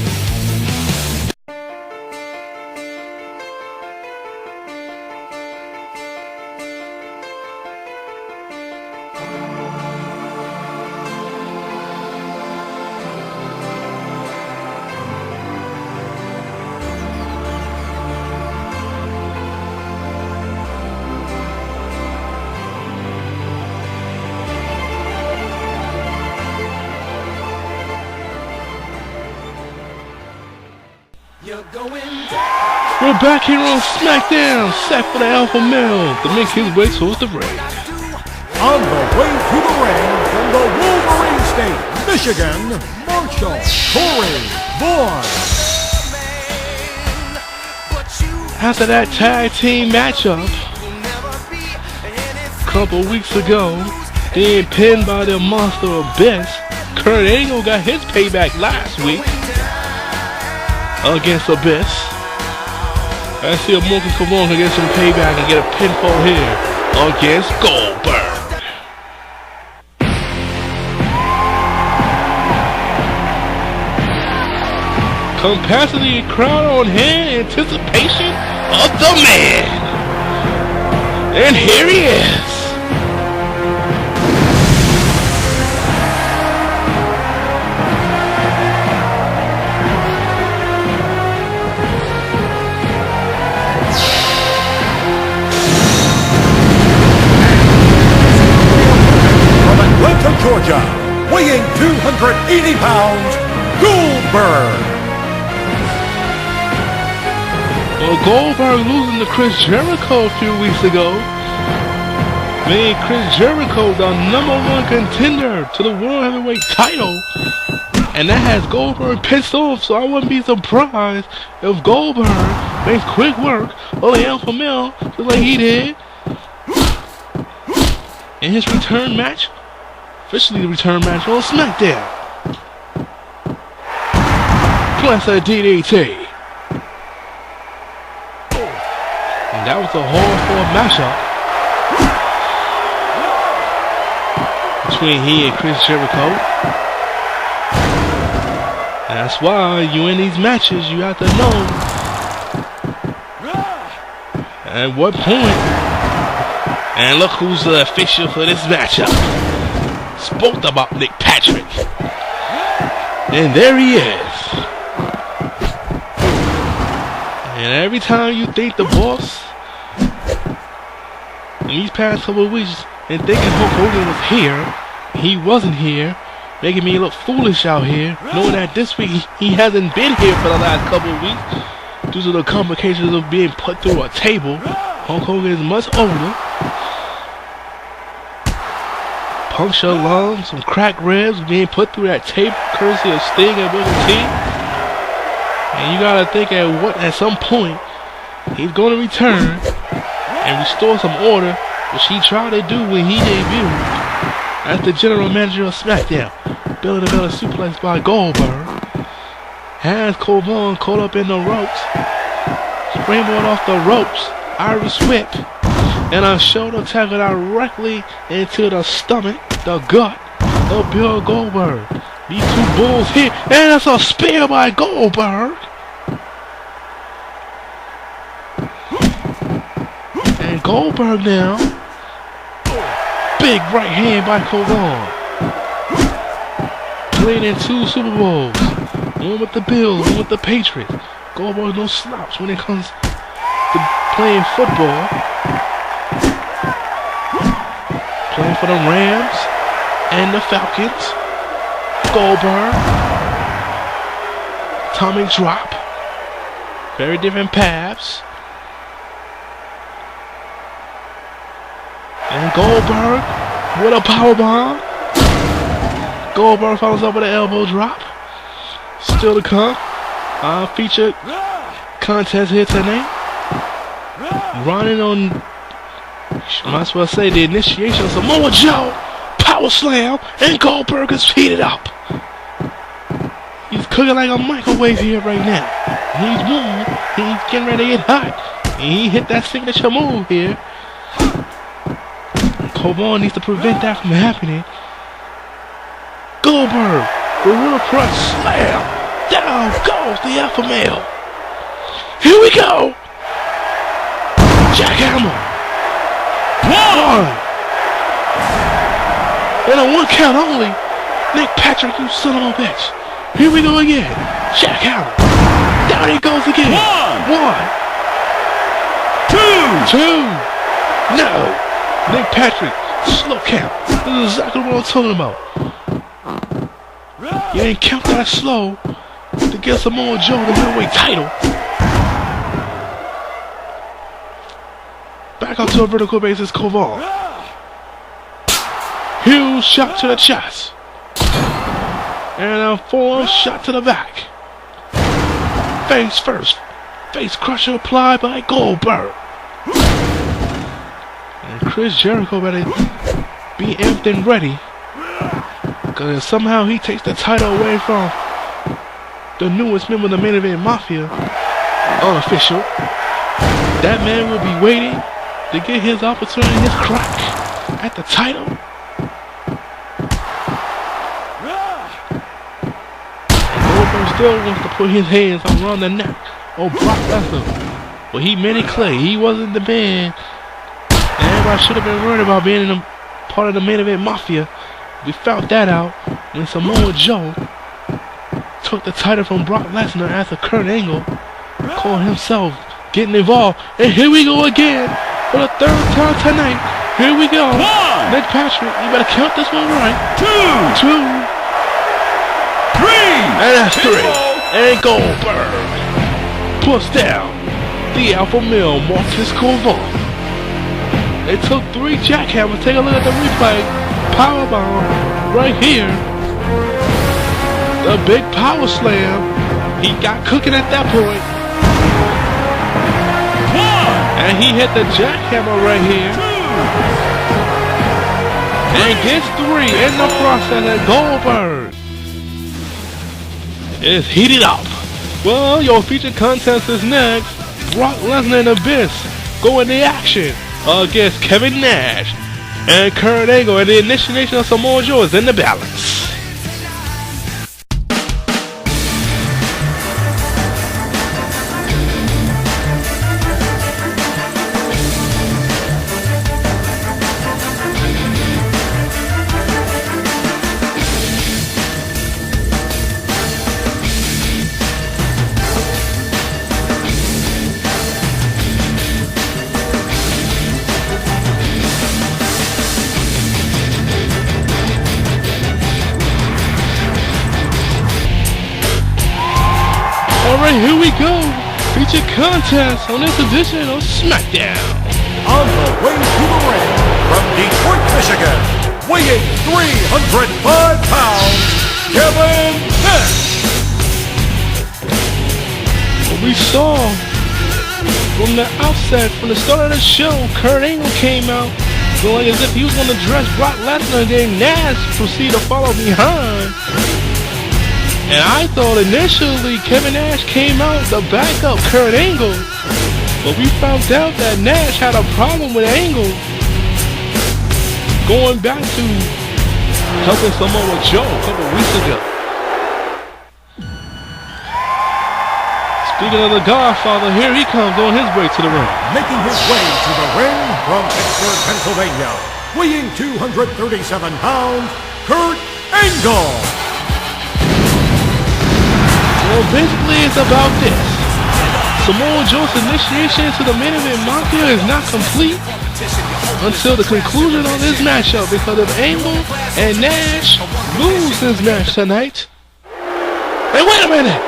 We're back here on SmackDown, set for the Alpha Male to make his way towards the ring. On the way to the ring from the Wolverine State, Michigan, Marshall Corey Bourne. After that tag team matchup a couple weeks ago, being pinned by the Monster Abyss, Kurt Angle got his payback last week against Abyss. I see a Mocha Koban can get some payback and get a pinfall here against Goldberg. Capacity crowd on hand, anticipation of the man. And here he is. From Atlanta, Georgia, weighing 280 pounds, Goldberg. Well, Goldberg losing to Chris Jericho a few weeks ago made Chris Jericho the #1 contender to the World Heavyweight title. And that has Goldberg pissed off, so I wouldn't be surprised if Goldberg makes quick work of the Alpha Male just like he did in his return match, officially the return match on SmackDown. Plus a DDT. And that was a hardcore matchup between he and Chris Jericho. That's why you in these matches, you have to know at what point. And look who's the official for this matchup. Spoke about Nick Patrick. And there he is. And every time you think the boss, in these past couple of weeks, and thinking Hulk Hogan was here, he wasn't here, making me look foolish out here, knowing that this week he hasn't been here for the last couple of weeks due to the complications of being put through a table. Hulk Hogan is much older. Puncture lungs, some cracked ribs being put through that table courtesy of Sting and Booker T. And you gotta think at some point he's gonna return and restore some order, which he tried to do when he debuted as the general manager of SmackDown. Building another suplex by Goldberg. Has Koban caught up in the ropes. Springboard off the ropes. Irish whip. And a shoulder tackle directly into the stomach, the gut of Bill Goldberg. These two bulls here. And that's a spear by Goldberg. And Goldberg now. Big right hand by Koban. Played in 2 Super Bowls. One with the Bills, one with the Patriots. Goldberg no slouch when it comes to playing football. Playing for the Rams and the Falcons. Goldberg. Atomic drop. Very different paths. And Goldberg with a powerbomb. Goldberg follows up with an elbow drop. Still to come. Featured contest here tonight. Running on, might as well say, the initiation of Samoa Joe. Power slam. And Goldberg is heated up. He's cooking like a microwave here right now. He's warm. He's getting ready to get hot. And he hit that signature move here. Devon needs to prevent that from happening. Goldberg, gorilla press slam. Down goes the alpha male. Here we go. Jackhammer. One. And a 1 count only. Nick Patrick, you son of a bitch. Here we go again. Jackhammer. Down he goes again. One. Two. No. Nick Patrick, slow count. This is exactly what I'm talking about. You ain't count that slow to get Samoa Joe the middleweight title. Back up to a vertical basis, Devon. Huge shot to the chest. And a forearm shot to the back. Face first. Face crusher applied by Goldberg. And Chris Jericho better be amped and ready. Because somehow he takes the title away from the newest member of the Main Event Mafia. Unofficial. That man will be waiting to get his opportunity, his crack at the title. Goldberg still wants to put his hands around the neck on Brock Lesnar. But he made it clear he wasn't the man. And everybody should have been worried about being in a part of the Main Event Mafia. We found that out when Samoa Joe took the title from Brock Lesnar after Kurt Angle called himself getting involved. And here we go again for the third time tonight. Here we go. Nick Patrick, you better count this one right. Two. And that's 3. And Goldberg puts down the alpha male Marcus Devon. They took 3 jackhammers. Take a look at the replay. Powerbomb right here. The big power slam. He got cooking at that point. And he hit the jackhammer right here. And gets 3 in the process. And Goldberg is heated up. Well, your featured contest is next. Brock Lesnar and Abyss go into action against Kevin Nash and Kurt Angle, and the initiation of Samoa Joe is in the balance. Alright, here we go. Featured contest on this edition of SmackDown. On the way to the ring from Detroit, Michigan, weighing 305 pounds, Kevin Nash. What we saw from the outset, from the start of the show, Kurt Angle came out going as if he was going to dress Brock Lesnar, and then Nash proceeded to follow behind. And I thought initially Kevin Nash came out to back up Kurt Angle, but we found out that Nash had a problem with Angle, going back to helping Samoa Joe a couple weeks ago. Speaking of the Godfather, here he comes on his way to the ring. Making his way to the ring from Pittsburgh, Pennsylvania, weighing 237 pounds, Kurt Angle. Well, basically it's about this. Samoa Joe's initiation to the Main Event Mafia is not complete until the conclusion of this matchup, because if Angle and Nash lose this match tonight. Hey, wait a minute!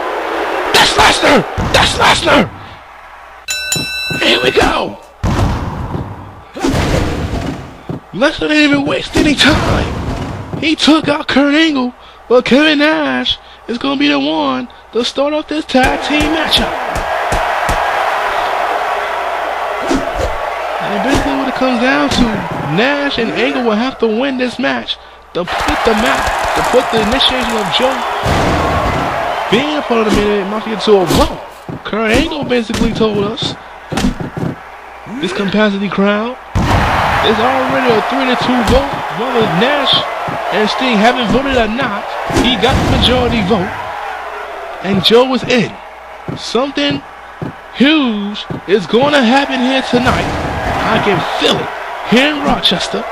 That's Lesnar! That's Lesnar! Here we go! Lesnar didn't even waste any time. He took out Kurt Angle, but Kevin Nash is going to be the one to start off this tag team matchup. And basically what it comes down to, Nash and Angle will have to win this match to put the initiation of Joe being a part of the Main Event Mafia to a vote. Kurt Angle basically told us this capacity crowd is already a 3-2 vote. Whether Nash and Sting haven't voted or not, he got the majority vote, and Joe is in. Something huge is going to happen here tonight. I can feel it here in Rochester.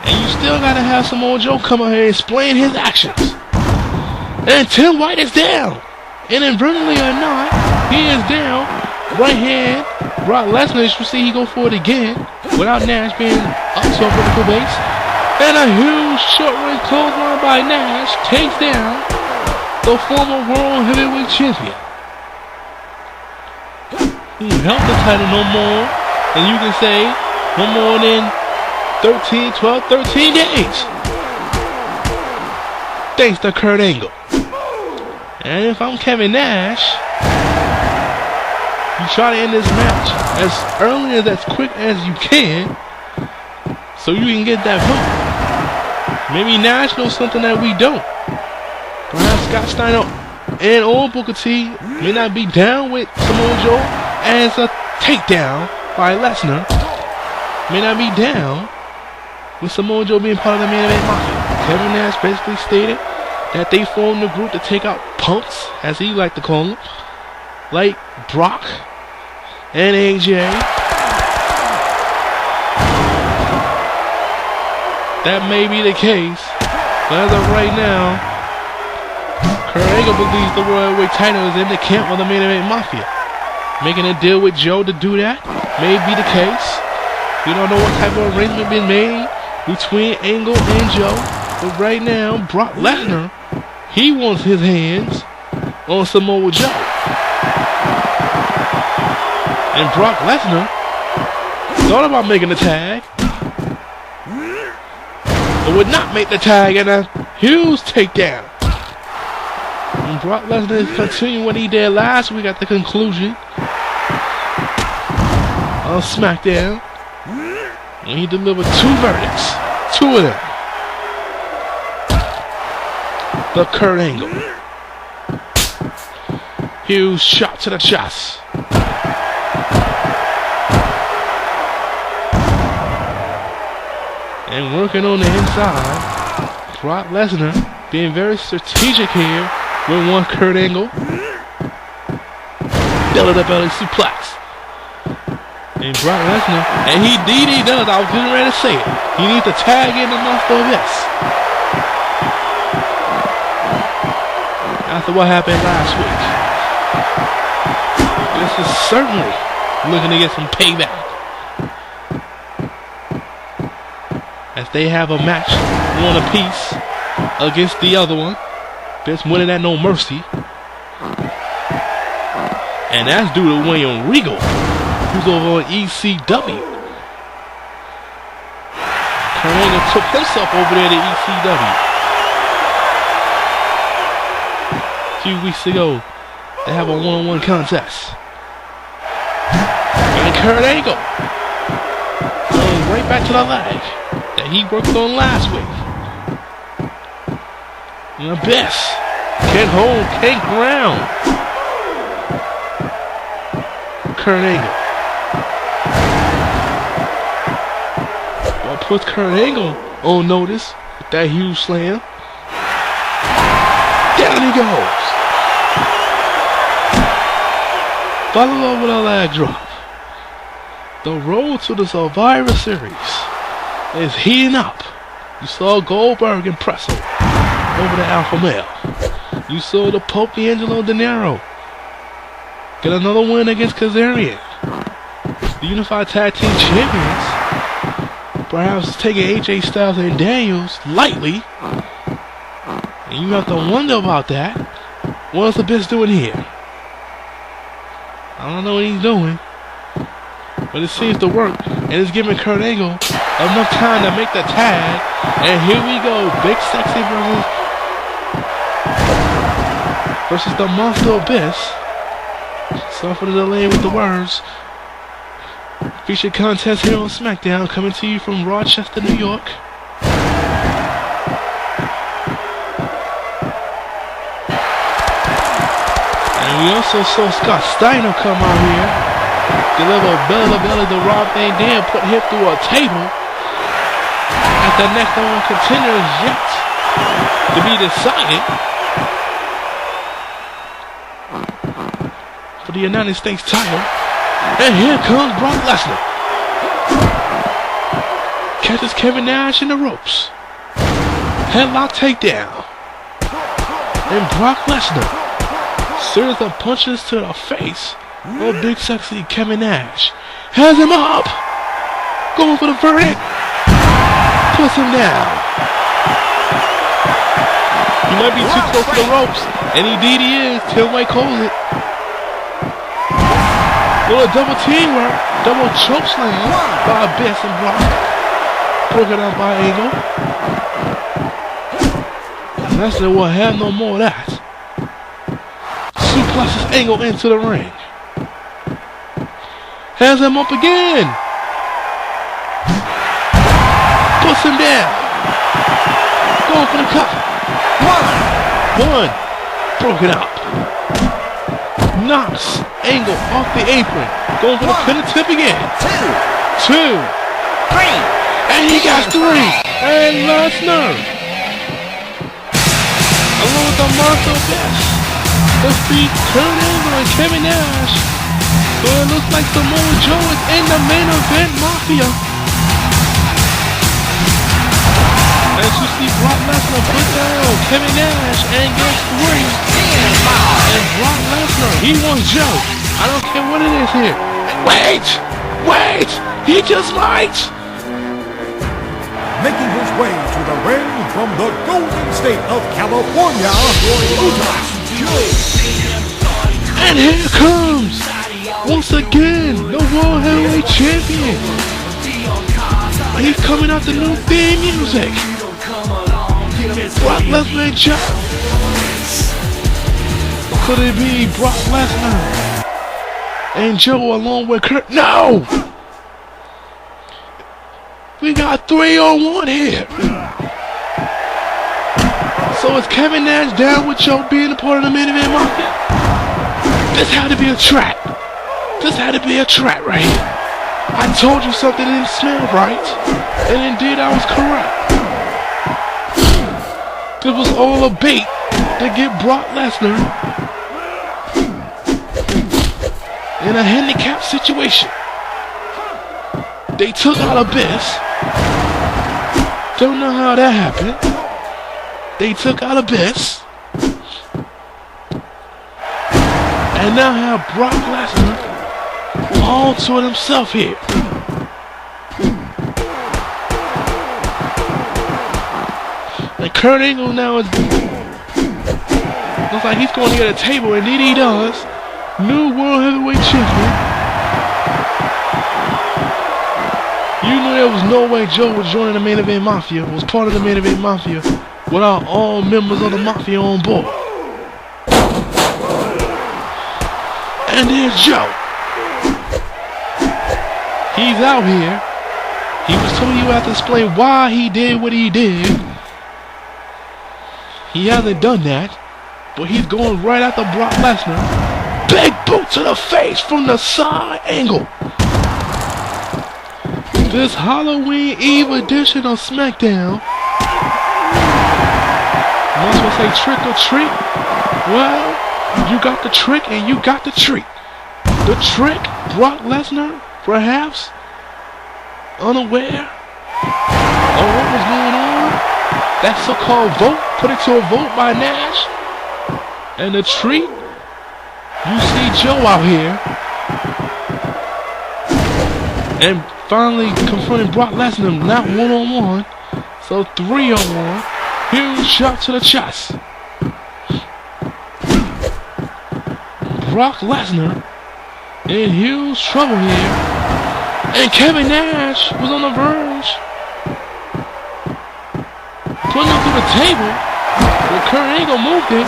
And you still got to have Samoa Joe come out here and explain his actions. And Tim White is down. And inadvertently or not, he is down. Right hand, Brock Lesnar, as you see, he go for it again without Nash being up to a vertical base. And a huge short-range clothesline by Nash takes down the former World Heavyweight Champion. He held the title no more, and you can say no more than 13 days. Thanks to Kurt Angle. And if I'm Kevin Nash, you try to end this match as early as quick as you can so you can get that vote. Maybe Nash knows something that we don't. Perhaps Scott Steiner and or Booker T may not be down with Samoa Joe as a takedown by Lesnar. May not be down with Samoa Joe being part of the Main Event Mafia. Kevin Nash basically stated that they formed a group to take out punks, as he liked to call them, like Brock and AJ. That may be the case, but as of right now, Kurt Angle believes the Royal Heavyweight title is in the camp of the Main Event Mafia. Making a deal with Joe to do that may be the case. We don't know what type of arrangement been made between Angle and Joe, but right now, Brock Lesnar, he wants his hands on Samoa Joe. And Brock Lesnar thought about making the tag, but would not make the tag, and a huge takedown. And Brock Lesnar is continuing what he did last week at the conclusion of SmackDown. And he delivered 2 verdicts. 2 of them. The Kurt Angle. Huge shot to the chest. And working on the inside, Brock Lesnar being very strategic here with one Kurt Angle. Belly-to-belly suplex. And Brock Lesnar, and he does, I was getting ready to say it, he needs to tag in enough for this. After what happened last week. This is certainly looking to get some payback. As they have a match, one apiece, against the other one. Best winning at No Mercy. And that's due to William Regal, who's over on ECW. Kurt Angle took himself over there to ECW. A few weeks ago, they have a one-on-one contest. And Kurt Angle going right back to the leg that he worked on last week. And the best can't hold, can't ground. Kurt Angle. What puts Kurt Angle on notice with that huge slam? Down he goes. Follow up with a leg drop. The road to the Survivor Series is heating up. You saw Goldberg impress him over the Alpha Male. You saw the Pope D'Angelo Dinero get another win against Kazarian. the Unified Tag Team Champions, perhaps taking AJ Styles and Daniels lightly. And you have to wonder about that. What's the Abyss doing here? I don't know what he's doing, but it seems to work, and it's giving Kurt Angle enough time to make the tag. And here we go, Big Sexy versus the Monster Abyss. Sorry for the delay with the words. Featured contest here on SmackDown, coming to you from Rochester, New York. And we also saw Scott Steiner come out here, deliver belly to Rob Van Dam, put him through a table. As the next one contender is yet to be decided for the United States title. And here comes Brock Lesnar. Catches Kevin Nash in the ropes. Headlock takedown. And Brock Lesnar serves the punches to the face of Big Sexy Kevin Nash. Has him up. Going for the verdict. Puts him down. He might be too close to the ropes. And indeed he is. Tailway calls it. Little double teamwork. Double choke slam by Abyss and Brock. Broken out by Angle. Lesnar will have no more of that. Suplexes Angle into the ring. Has him up again. Puts him down. Going for the cup. One. Broken up. Knocks Angle off the apron. Going for the pin and tip again. Two. Three. And he got three. And Lesnar, along with the Monster Abyss, defeat Kurt Angle and Kevin Nash. So it looks like Samoa Joe is in the Main Event Mafia. As you see Brock Lesnar put down Kevin Nash and gets three. And Brock Lesnar, he wants Joe. I don't care what it is here. Wait! He just might! Making his way to the ring from the Golden State of California, and here comes, once again, the World Heavyweight Champion. And he's coming out the new theme music. Brock Lesnar and Joe. Could it be Brock Lesnar and Joe along with Kurt? No! We got 3-on-1 here. So is Kevin Nash down with Joe being a part of the Main Event Mafia? This had to be a trap. This had to be a trap right here. I told you something didn't smell right. And indeed I was correct. This was all a bait to get Brock Lesnar in a handicap situation. They took out Abyss. Don't know how that happened. They took out Abyss. And now have Brock Lesnar all to himself here. And Kurt Angle now is, looks like he's going to get a table. Indeed he does. New World Heavyweight Champion. You knew there was no way Joe was joining the Main Event Mafia, was part of the Main Event Mafia, without all members of the Mafia on board. And there's Joe. He's out here. He was telling you have to explain why he did what he did. He hasn't done that, but he's going right after Brock Lesnar. Big boot to the face from the side angle. This Halloween Eve edition of SmackDown. Most will say trick or treat. Well, you got the trick and you got the treat. The trick, Brock Lesnar, perhaps unaware of what was going on. That so-called vote, put it to a vote by Nash. And the treat, you see Joe out here And finally confronting Brock Lesnar, not one-on-one, so 3-on-1. Huge shot to the chest. Brock Lesnar in huge trouble here. And Kevin Nash was on the verge. Putting him through the table. But Kurt Angle moved it.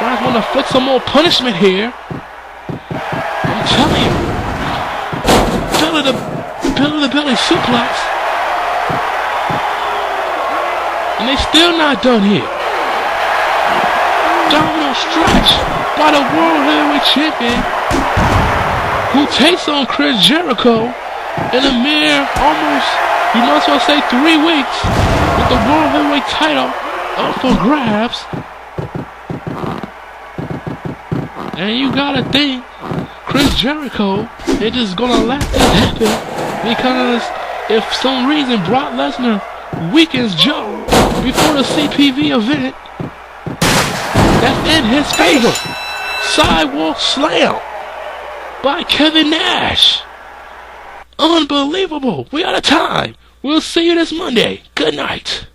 Guys want to inflict some more punishment here. I'm telling you. Belly suplex. And they still not done here. Domino stretch by the World Heavyweight Champion, who takes on Chris Jericho in a mere almost, you might as well say 3 weeks, with the World Heavyweight title up for grabs. And you gotta think Chris Jericho is just gonna let this happen, because if for some reason Brock Lesnar weakens Joe before the CPV event, that's in his favor. Sidewalk slam by Kevin Nash. Unbelievable. We out of time. We'll see you this Monday. Good night.